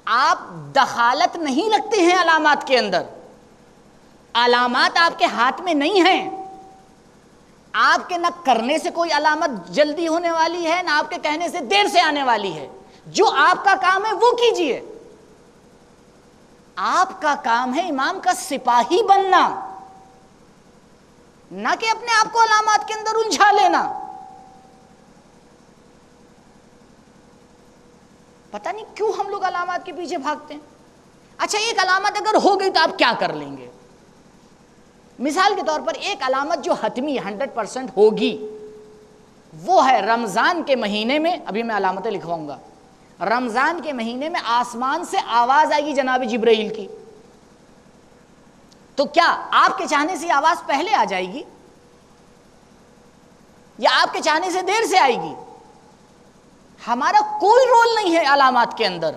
آپ دخالت نہیں رکھتے ہیں علامات کے اندر, علامات آپ کے ہاتھ میں نہیں ہیں. آپ کے نہ کرنے سے کوئی علامت جلدی ہونے والی ہے, نہ آپ کے کہنے سے دیر سے آنے والی ہے. جو آپ کا کام ہے وہ کیجئے. آپ کا کام ہے امام کا سپاہی بننا, نہ کہ اپنے آپ کو علامات کے اندر الجھا لینا. پتہ نہیں کیوں ہم لوگ علامات کے پیچھے بھاگتے ہیں. اچھا ایک علامت اگر ہو گئی تو آپ کیا کر لیں گے؟ مثال کے طور پر ایک علامت جو حتمی 100% ہوگی وہ ہے رمضان کے مہینے میں, ابھی میں علامتیں لکھواؤں گا, رمضان کے مہینے میں آسمان سے آواز آئے گی جناب جبرائیل کی. تو کیا آپ کے چاہنے سے آواز پہلے آ جائے گی یا آپ کے چاہنے سے دیر سے آئے گی؟ ہمارا کوئی رول نہیں ہے علامات کے اندر.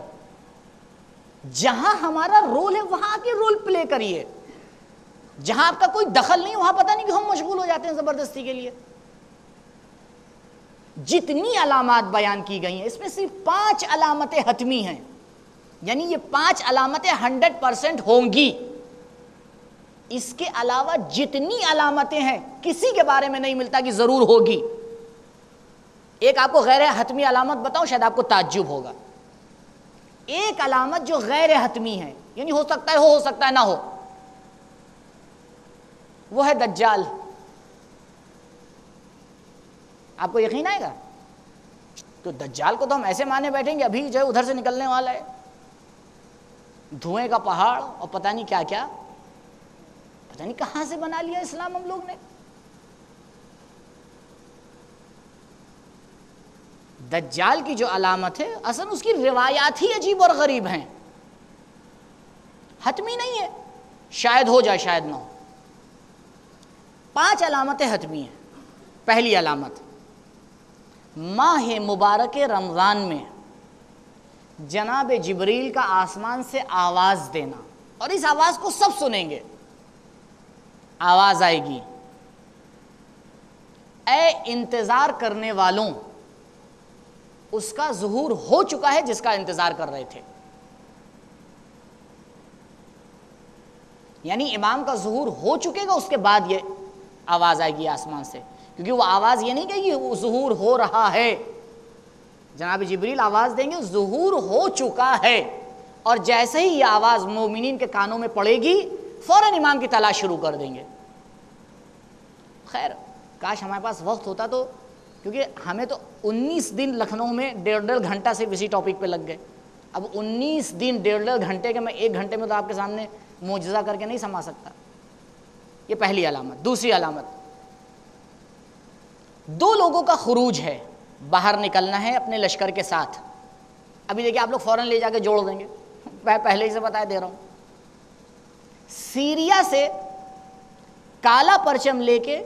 جہاں ہمارا رول ہے وہاں کے رول پلے کریے. جہاں آپ کا کوئی دخل نہیں وہاں پتہ نہیں کہ ہم مشغول ہو جاتے ہیں زبردستی کے لیے. جتنی علامات بیان کی گئی ہیں اس میں صرف 5 علامتیں حتمی ہیں, یعنی یہ 5 علامتیں 100% ہوں گی. اس کے علاوہ جتنی علامتیں ہیں کسی کے بارے میں نہیں ملتا کہ ضرور ہوگی. ایک آپ کو غیر حتمی علامت بتاؤں, شاید آپ کو تعجب ہوگا. ایک علامت جو غیر حتمی ہے, یعنی ہو سکتا ہے ہو سکتا ہے نہ ہو, وہ ہے دجال. آپ کو یقین آئے گا؟ تو دجال کو تو ہم ایسے مانے بیٹھیں گے ابھی جو ہے ادھر سے نکلنے والا ہے, دھوئیں کا پہاڑ اور پتہ نہیں کیا کیا, پتہ نہیں کہاں سے بنا لیا اسلام ہم لوگ نے. دجال کی جو علامت ہے اصل اس کی روایات ہی عجیب اور غریب ہیں، حتمی نہیں ہے، شاید ہو جائے شاید نہ ہو۔ 5 علامتیں حتمی ہیں۔ پہلی علامت، ماہ مبارک رمضان میں جناب جبریل کا آسمان سے آواز دینا، اور اس آواز کو سب سنیں گے۔ آواز آئے گی، اے انتظار کرنے والوں، اس کا ظہور ہو چکا ہے جس کا انتظار کر رہے تھے۔ یعنی امام کا ظہور ہو چکے گا، اس کے بعد یہ آواز آئے گی آسمان سے، کیونکہ وہ آواز یہ نہیں کہے گی وہ ظہور ہو رہا ہے، جناب جبریل آواز دیں گے ظہور ہو چکا ہے، اور جیسے ہی یہ آواز مومنین کے کانوں میں پڑے گی فوراً امام کی تلاش شروع کر دیں گے۔ خیر کاش ہمارے پاس وقت ہوتا تو، کیونکہ ہمیں تو 19 دن لکھنؤ میں 1.5 گھنٹہ صرف اسی ٹاپک پہ لگ گئے۔ اب 19 دن 1.5 گھنٹے کے میں 1 گھنٹے میں تو آپ کے سامنے معجزہ کر کے نہیں سما سکتا۔ یہ پہلی علامت۔ دوسری علامت، 2 لوگوں کا خروج ہے، باہر نکلنا ہے اپنے لشکر کے ساتھ۔ ابھی دیکھیں آپ لوگ فوراً لے جا کے جوڑ دیں گے، میں پہلے ہی سے بتا دے رہا ہوں۔ سیریا سے کالا پرچم لے کے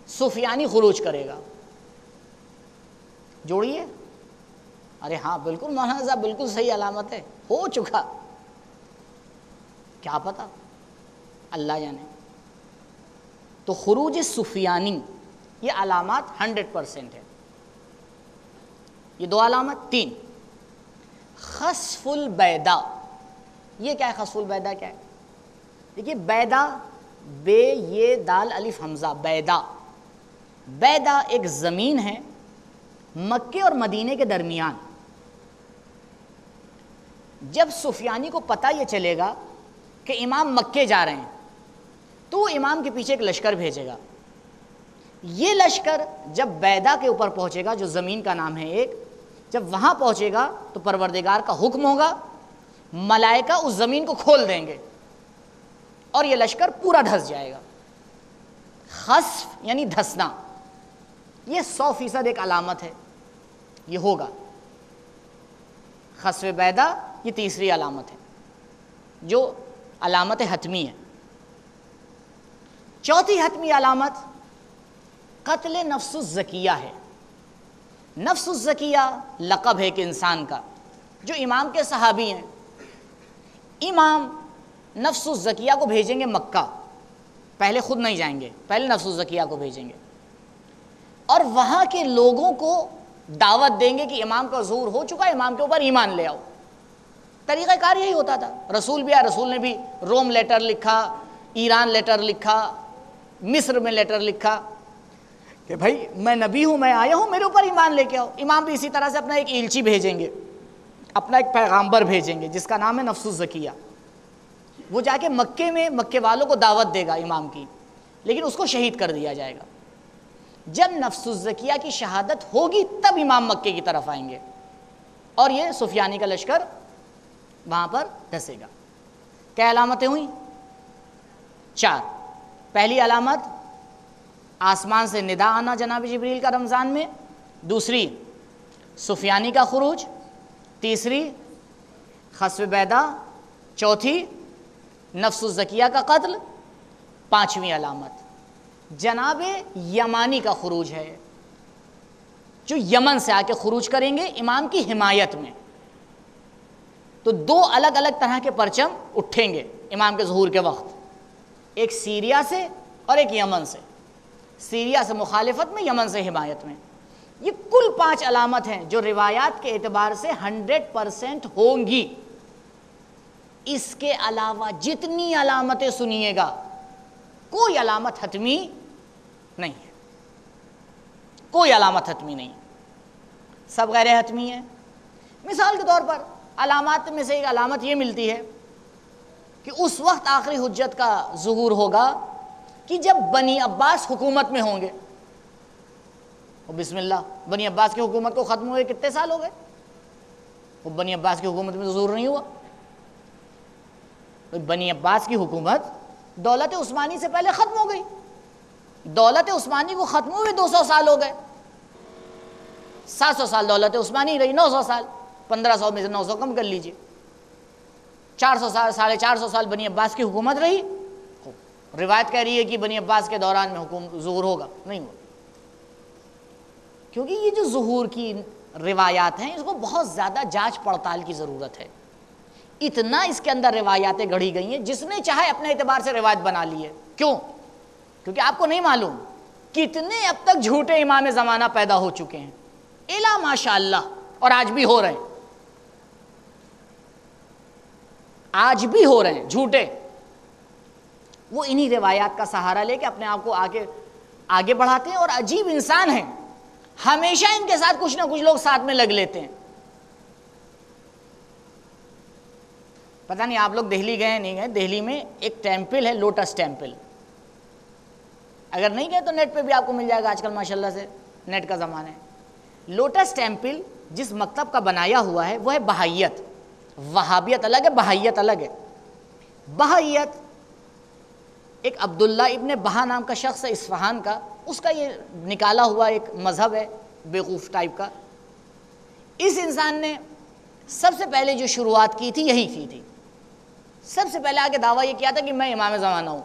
سفیانی خروج کرے گا۔ جوڑیے، ارے ہاں بالکل مولانا صاحب بالکل صحیح علامت ہے، ہو چکا، کیا پتا، اللہ جانے۔ تو خروج سفیانی یہ علامات 100% ہے۔ یہ 2 علامت۔ 3، خسف البیدا۔ یہ کیا ہے خسف البیدا؟ کیا ہے؟ دیکھیے بیدا، بے یہ دال الف حمزہ، بیدا۔ بیدا ایک زمین ہے مکے اور مدینے کے درمیان۔ جب سفیانی کو پتہ یہ چلے گا کہ امام مکے جا رہے ہیں تو وہ امام کے پیچھے ایک لشکر بھیجے گا۔ یہ لشکر جب بیدا کے اوپر پہنچے گا، جو زمین کا نام ہے ایک، جب وہاں پہنچے گا تو پروردگار کا حکم ہوگا، ملائکہ اس زمین کو کھول دیں گے اور یہ لشکر پورا دھس جائے گا۔ خسف یعنی دھسنا، یہ 100% ایک علامت ہے، یہ ہوگا۔ خسف بیدا یہ تیسری علامت ہے جو علامت حتمی ہے۔ چوتھی حتمی علامت قتل نفس الزکیہ ہے۔ نفس الزکیہ لقب ہے کہ انسان کا، جو امام کے صحابی ہیں۔ امام نفس الزکیہ کو بھیجیں گے مکہ، پہلے خود نہیں جائیں گے، پہلے نفس الزکیہ کو بھیجیں گے، اور وہاں کے لوگوں کو دعوت دیں گے کہ امام کا ظہور ہو چکا ہے، امام کے اوپر ایمان لے آؤ۔ طریقہ کار یہی ہوتا تھا۔ رسول بھی آیا، رسول نے بھی روم لیٹر لکھا، ایران لیٹر لکھا، مصر میں لیٹر لکھا کہ بھائی میں نبی ہوں، میں آیا ہوں، میرے اوپر ایمان لے کے آؤ۔ امام بھی اسی طرح سے اپنا ایک ایلچی بھیجیں گے، اپنا ایک پیغامبر بھیجیں گے جس کا نام ہے نفس الزکیہ۔ وہ جا کے مکے میں مکے والوں کو دعوت دے گا امام کی، لیکن اس کو شہید کر دیا جائے گا۔ جب نفس الزکیہ کی شہادت ہوگی تب امام مکے کی طرف آئیں گے اور یہ سفیانی کا لشکر وہاں پر دھسے گا۔ کیا علامتیں ہوئیں؟ 4۔ پہلی علامت آسمان سے ندا آنا جناب جبریل کا رمضان میں، دوسری سفیانی کا خروج، تیسری خسف بیدا، چوتھی نفس الزکیہ کا قتل، 5ویں علامت جناب یمانی کا خروج ہے، جو یمن سے آ کے خروج کریں گے امام کی حمایت میں۔ تو 2 الگ الگ طرح کے پرچم اٹھیں گے امام کے ظہور کے وقت، ایک سیریا سے اور ایک یمن سے، سیریا سے مخالفت میں، یمن سے حمایت میں۔ یہ کل 5 علامت ہیں جو روایات کے اعتبار سے 100% ہوں گی۔ اس کے علاوہ جتنی علامتیں سنیے گا کوئی علامت حتمی نہیں ہے، کوئی علامت حتمی نہیں ہے، سب غیر حتمی ہیں۔ مثال کے طور پر علامات میں سے ایک علامت یہ ملتی ہے کہ اس وقت آخری حجت کا ظہور ہوگا کہ جب بنی عباس حکومت میں ہوں گے۔ اور بسم اللہ، بنی عباس کی حکومت کو ختم ہوئے کتنے سال ہو گئے؟ وہ بنی عباس کی حکومت میں ظہور نہیں ہوا۔ بنی عباس کی حکومت دولت عثمانی سے پہلے ختم ہو گئی، دولت عثمانی کو ختم ہوئے 200 سال ہو گئے۔ 700 سال دولت عثمانی رہی، 900 سال، 1500 میں سے 900 کم کر لیجئے، 400 سال، 450 سال بنی عباس کی حکومت رہی. روایت کہہ رہی ہے کہ بنی عباس کے دوران میں ظہور ہوگا، نہیں ہوا. کیونکہ یہ جو ظہور کی روایات ہیں اس کو بہت زیادہ جانچ پڑتال کی ضرورت ہے. اتنا اس کے اندر روایاتیں گڑھی گئی ہیں، جس نے چاہے اپنے اعتبار سے روایت بنا لی ہے. کیوں؟ کیونکہ آپ کو نہیں معلوم کتنے اب تک جھوٹے امام زمانہ پیدا ہو چکے ہیں، الا ماشاء اللہ، اور آج بھی ہو رہے ہیں، آج بھی ہو رہے ہیں جھوٹے. وہ انہی روایات کا سہارا لے کے اپنے آپ کو آگے بڑھاتے ہیں، اور عجیب انسان ہیں، ہمیشہ ان کے ساتھ کچھ نہ کچھ لوگ ساتھ میں لگ لیتے ہیں. پتہ نہیں آپ لوگ دہلی گئے نہیں گئے، دہلی میں ایک ٹیمپل ہے، لوٹس ٹیمپل. اگر نہیں گئے تو نیٹ پہ بھی آپ کو مل جائے گا، آج کل ماشاءاللہ سے نیٹ کا زمانہ ہے. لوٹس ٹیمپل جس مکتب کا بنایا ہوا ہے وہ ہے بہائیت. وہابیت الگ ہے، بہائیت الگ ہے. بہائیت ایک عبداللہ ابن بہا نام کا شخص ہے اصفہان کا، اس کا یہ نکالا ہوا ایک مذہب ہے بیوقوف ٹائپ کا. اس انسان نے سب سے پہلے جو شروعات کی تھی یہی کی تھی. سب سے پہلے آگے دعویٰ یہ کیا تھا کہ میں امام زمانہ ہوں.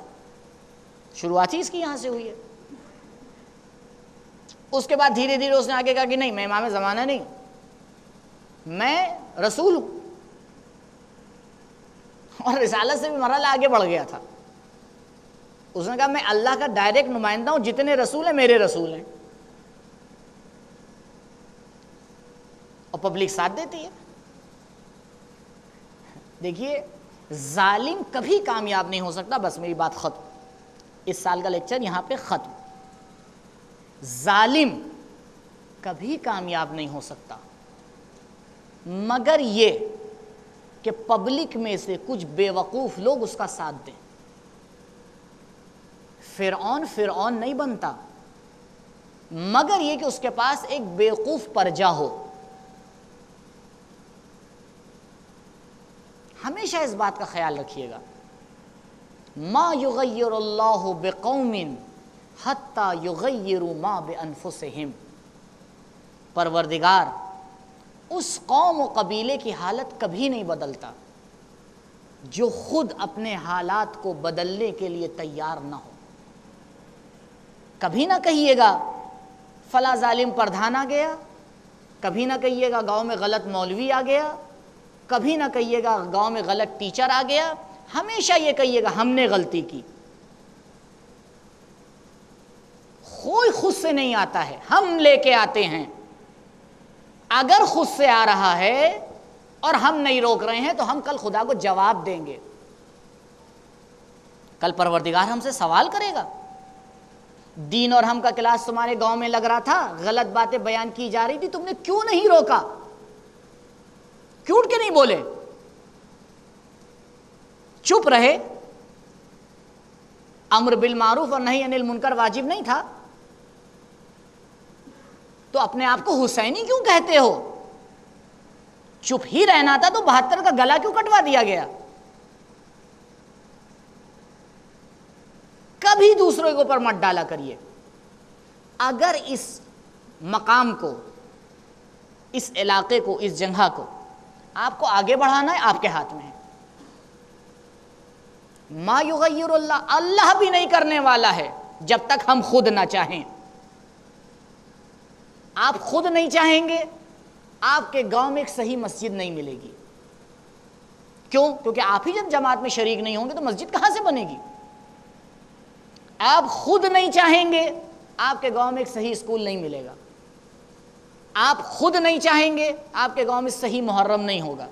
شروعات ہی اس کی یہاں سے ہوئی ہے. اس کے بعد دھیرے دھیرے اس نے آگے کہا کہ نہیں، میں امام زمانہ نہیں، میں رسول ہوں. اور رسالت سے بھی مرحلہ آگے بڑھ گیا تھا. اس نے کہا میں اللہ کا ڈائریکٹ نمائندہ ہوں، جتنے رسول ہیں میرے رسول ہیں. اور پبلک ساتھ دیتی ہے. دیکھیے ظالم کبھی کامیاب نہیں ہو سکتا. بس میری بات ختم. اس سال کا لیکچر یہاں پہ ختم. ظالم کبھی کامیاب نہیں ہو سکتا مگر یہ کہ پبلک میں سے کچھ بے وقوف لوگ اس کا ساتھ دیں. فرعون نہیں بنتا مگر یہ کہ اس کے پاس ایک بیوقوف پرجا ہو. ہمیشہ اس بات کا خیال رکھیے گا، ما یغیر اللہ بقوم حتی یغیروا ما بانفسہم. پروردگار اس قوم و قبیلے کی حالت کبھی نہیں بدلتا جو خود اپنے حالات کو بدلنے کے لیے تیار نہ ہو. کبھی نہ کہیے گا فلاں ظالم پردھان آ گیا، کبھی نہ کہیے گا گاؤں میں غلط مولوی آ گیا، کبھی نہ کہیے گا گاؤں میں غلط ٹیچر آ گیا. ہمیشہ یہ کہیے گا ہم نے غلطی کی. کوئی خود سے نہیں آتا ہے، ہم لے کے آتے ہیں. اگر خود سے آ رہا ہے اور ہم نہیں روک رہے ہیں تو ہم کل خدا کو جواب دیں گے. کل پروردگار ہم سے سوال کرے گا. دین اور ہم کا کلاس تمہارے گاؤں میں لگ رہا تھا، غلط باتیں بیان کی جا رہی تھی، تم نے کیوں نہیں روکا؟ کیوں اٹھ کے نہیں بولے؟ چپ رہے؟ امر بالمعروف اور نہی عن المنکر واجب نہیں تھا؟ تو اپنے آپ کو حسینی کیوں کہتے ہو؟ چپ ہی رہنا تھا تو 72 کا گلا کیوں کٹوا دیا گیا؟ کبھی دوسروں کے اوپر مت ڈالا کریے. اگر اس مقام کو، اس علاقے کو، اس جگہ کو آپ کو آگے بڑھانا ہے، آپ کے ہاتھ میں ہے. ما یغیر اللہ، اللہ بھی نہیں کرنے والا ہے جب تک ہم خود نہ چاہیں. آپ خود نہیں چاہیں گے، آپ کے گاؤں میں ایک صحیح مسجد نہیں ملے گی. کیوں؟ کیونکہ آپ ہی جب جماعت میں شریک نہیں ہوں گے تو مسجد کہاں سے بنے گی؟ آپ خود نہیں چاہیں گے، آپ کے گاؤں میں ایک صحیح اسکول نہیں ملے گا. آپ خود نہیں چاہیں گے، آپ کے گاؤں میں صحیح محرم نہیں ہوگا.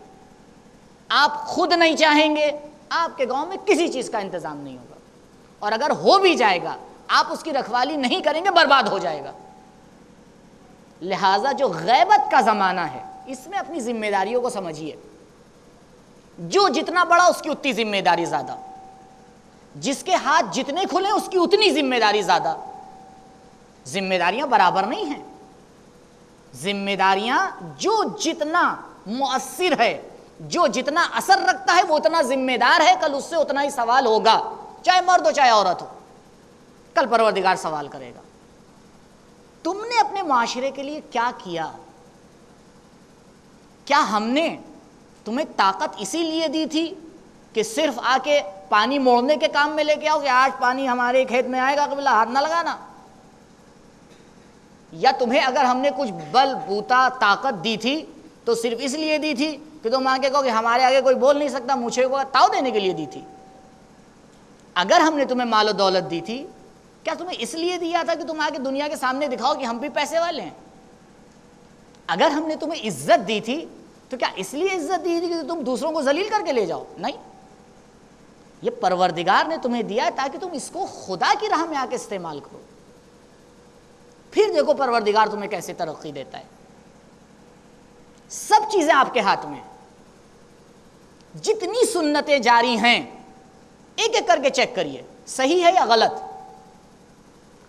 آپ خود نہیں چاہیں گے، آپ کے گاؤں میں کسی چیز کا انتظام نہیں ہوگا. اور اگر ہو بھی جائے گا آپ اس کی رکھوالی نہیں کریں گے، برباد ہو جائے گا. لہٰذا جو غیبت کا زمانہ ہے اس میں اپنی ذمہ داریوں کو سمجھیے. جو جتنا بڑا اس کی اتنی ذمہ داری زیادہ، جس کے ہاتھ جتنے کھلے اس کی اتنی ذمہ داری زیادہ. ذمہ داریاں برابر نہیں ہیں. ذمہ داریاں جو جتنا مؤثر ہے، جو جتنا اثر رکھتا ہے وہ اتنا ذمہ دار ہے، کل اس سے اتنا ہی سوال ہوگا، چاہے مرد ہو چاہے عورت ہو. کل پروردگار سوال کرے گا. تم نے اپنے معاشرے کے لیے کیا کیا؟ کیا ہم نے تمہیں طاقت اسی لیے دی تھی کہ صرف آ کے پانی موڑنے کے کام میں لے کے آؤ کہ آج پانی ہمارے کھیت میں آئے گا قبلہ ہاتھ نہ لگانا؟ یا تمہیں اگر ہم نے کچھ بل بوتا طاقت دی تھی تو صرف اس لیے دی تھی کہ تم آ کے کہو کہ ہمارے آگے کوئی بول نہیں سکتا، مجھے کو تاؤ دینے کے لیے دی تھی؟ اگر ہم نے تمہیں مال و دولت دی تھی، کیا تمہیں اس لیے دیا تھا کہ تم آ کے دنیا کے سامنے دکھاؤ کہ ہم بھی پیسے والے ہیں؟ اگر ہم نے تمہیں عزت دی تھی تو کیا اس لیے عزت دی تھی کہ تم دوسروں کو ذلیل کر کے لے جاؤ؟ نہیں، یہ پروردگار نے تمہیں دیا تاکہ تم اس کو خدا کی راہ میں آ کے استعمال کرو۔ پھر دیکھو پروردگار تمہیں کیسے ترقی دیتا ہے۔ سب چیزیں آپ کے ہاتھ میں، جتنی سنتیں جاری ہیں ایک ایک کر کے چیک کریے، صحیح ہے یا غلط؟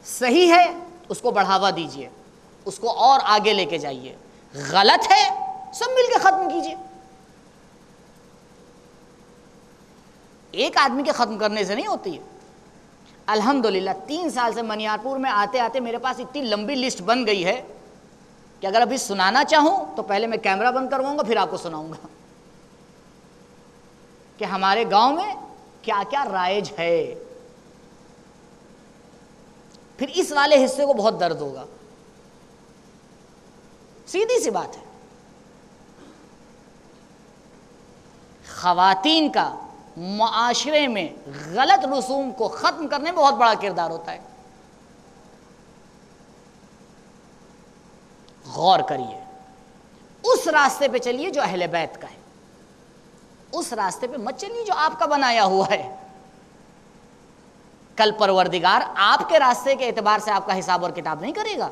صحیح ہے اس کو بڑھاوا دیجئے، اس کو اور آگے لے کے جائیے، غلط ہے سب مل کے ختم کیجئے۔ ایک آدمی کے ختم کرنے سے نہیں ہوتی ہے۔ الحمدللہ 3 سال سے منیارپور میں آتے آتے میرے پاس اتنی لمبی لسٹ بن گئی ہے کہ اگر ابھی سنانا چاہوں تو پہلے میں کیمرہ بند کرواؤں گا پھر آپ کو سناؤں گا کہ ہمارے گاؤں میں کیا کیا رائج ہے۔ پھر اس والے حصے کو بہت درد ہوگا، سیدھی سی بات ہے۔ خواتین کا معاشرے میں غلط رسوم کو ختم کرنے میں بہت بڑا کردار ہوتا ہے۔ غور کریے، اس راستے پہ چلیے جو اہل بیت کا ہے، اس راستے پہ مت چلیے جو آپ کا بنایا ہوا ہے۔ کل پروردگار آپ کے راستے کے اعتبار سے آپ کا حساب اور کتاب نہیں کرے گا۔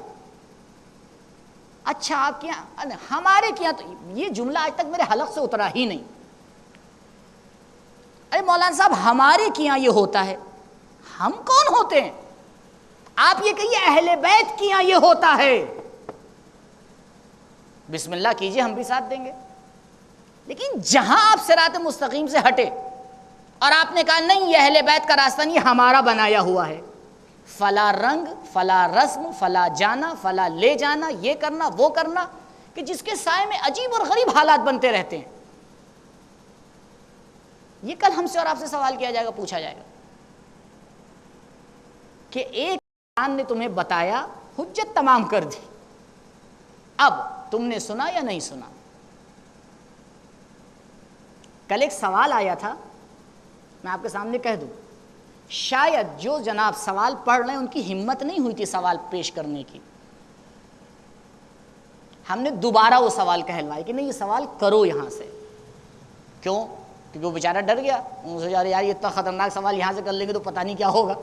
اچھا آپ کیا ہمارے کیا، تو یہ جملہ آج تک میرے حلق سے اترا ہی نہیں۔ ارے مولانا صاحب ہمارے کیا یہ ہوتا ہے، ہم کون ہوتے ہیں؟ آپ یہ کہیے اہل بیت کیا یہ ہوتا ہے، بسم اللہ کیجئے، ہم بھی ساتھ دیں گے۔ لیکن جہاں آپ صراط مستقیم سے ہٹے اور آپ نے کہا نہیں یہ اہل بیت کا راستہ نہیں، ہمارا بنایا ہوا ہے، فلا رنگ فلا رسم فلا جانا فلا لے جانا، یہ کرنا وہ کرنا، کہ جس کے سائے میں عجیب اور غریب حالات بنتے رہتے ہیں۔ یہ کل ہم سے اور آپ سے سوال کیا جائے گا، پوچھا جائے گا کہ ایک انسان نے تمہیں بتایا، حجت تمام کر دی، اب تم نے سنا یا نہیں سنا؟ کل ایک سوال آیا تھا، میں آپ کے سامنے کہہ دوں، شاید جو جناب سوال پڑھ رہے ہیں ان کی ہمت نہیں ہوئی تھی سوال پیش کرنے کی، ہم نے دوبارہ وہ سوال کہلوائے کہ نہیں یہ سوال کرو یہاں سے۔ کیوں؟ کیونکہ وہ بیچارہ ڈر گیا، ان سے یار یہ اتنا خطرناک سوال یہاں سے کر لیں گے تو پتہ نہیں کیا ہوگا۔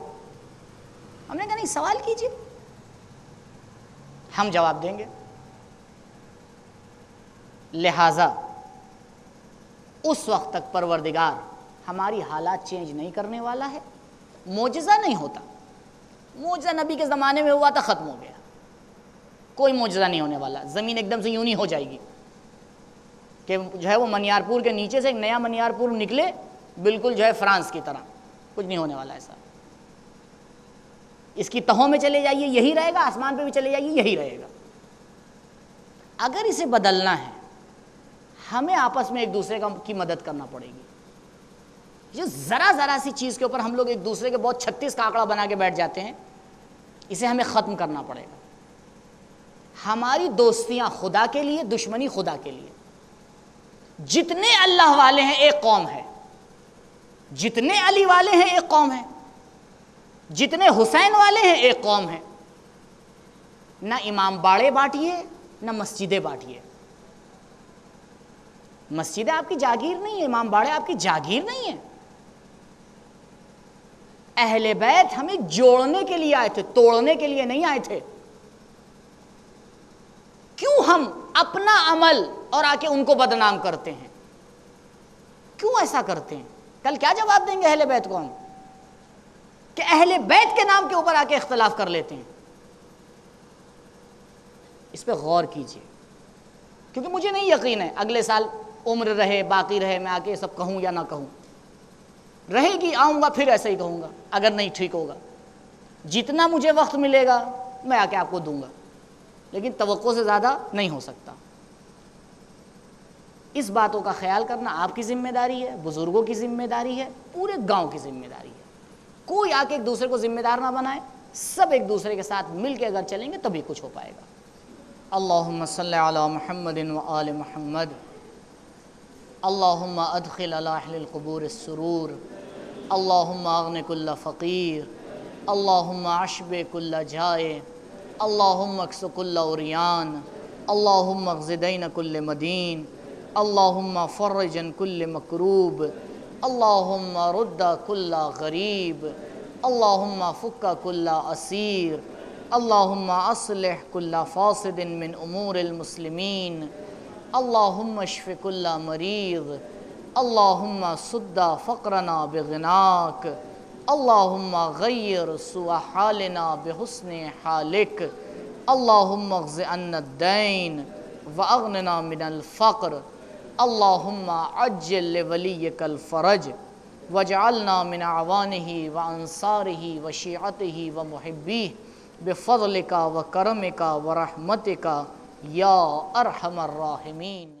ہم نے کہا نہیں سوال کیجئے، ہم جواب دیں گے۔ لہٰذا اس وقت تک پروردگار ہماری حالات چینج نہیں کرنے والا ہے۔ معجزہ نہیں ہوتا، معجزہ نبی کے زمانے میں ہوا تھا، ختم ہو گیا، کوئی معجزہ نہیں ہونے والا۔ زمین ایک دم سے یوں نہیں ہو جائے گی کہ جو ہے وہ منیارپور کے نیچے سے ایک نیا منیارپور نکلے بالکل جو ہے فرانس کی طرح، کچھ نہیں ہونے والا ایسا۔ اس کی تہوں میں چلے جائیے یہی رہے گا، آسمان پہ بھی چلے جائیے یہی رہے گا۔ اگر اسے بدلنا ہے ہمیں آپس میں ایک دوسرے کی مدد کرنا پڑے گی۔ جو ذرا سی چیز کے اوپر ہم لوگ ایک دوسرے کے بہت 36 کا آنکڑا بنا کے بیٹھ جاتے ہیں، اسے ہمیں ختم کرنا پڑے گا۔ ہماری دوستیاں خدا کے لیے، دشمنی خدا کے لیے۔ جتنے اللہ والے ہیں ایک قوم ہے، جتنے علی والے ہیں ایک قوم ہے، جتنے حسین والے ہیں ایک قوم ہے۔ نہ امام باڑے بانٹیے نہ مسجدیں بانٹیے۔ مسجدیں آپ کی جاگیر نہیں ہے، امام باڑے آپ کی جاگیر نہیں ہے۔ اہل بیت ہمیں جوڑنے کے لیے آئے تھے، توڑنے کے لیے نہیں آئے تھے۔ کیوں ہم اپنا عمل اور آ کے ان کو بدنام کرتے ہیں؟ کیوں ایسا کرتے ہیں؟ کل کیا جواب دیں گے اہل بیت کو ہم کہ اہل بیت کے نام کے اوپر آ کے اختلاف کر لیتے ہیں؟ اس پہ غور کیجئے، کیونکہ مجھے نہیں یقین ہے اگلے سال عمر رہے باقی رہے میں آ کے سب کہوں یا نہ کہوں۔ رہے گی آؤں گا پھر ایسے ہی کہوں گا، اگر نہیں ٹھیک ہوگا۔ جتنا مجھے وقت ملے گا میں آ کے آپ کو دوں گا، لیکن توقع سے زیادہ نہیں ہو سکتا۔ اس باتوں کا خیال کرنا آپ کی ذمہ داری ہے، بزرگوں کی ذمہ داری ہے، پورے گاؤں کی ذمہ داری ہے۔ کوئی آ کے ایک دوسرے کو ذمہ دار نہ بنائے، سب ایک دوسرے کے ساتھ مل کے اگر چلیں گے تبھی کچھ ہو پائے گا۔ اللہم صلی علی محمد و آل محمد، اللہم ادخل علی اہل القبور السرور، اللہم اغن کل فقیر، اللہم اشب کل جائع، اللہم اکس کل عریان، اللہم اغز دین کل مدین، اللہم فرج عن کل مکروب، اللہم رد کل غریب، اللہم فک کل اسیر، اللہم اصلح کل فاسد من امور المسلمین، اللہم اشف کل مریض، اللہم سد فقرنا بغناک، اللہم غیر سوء حالنا بحسن حالک، اللہم اغز عنا الدین واغننا من الفقر، اللہم عجل لولیک الفرج واجعلنا من اعوانہ وانصارہ وشیعتہ ومحبیہ بفضلک وکرمک ورحمتک یا ارحم الراحمین۔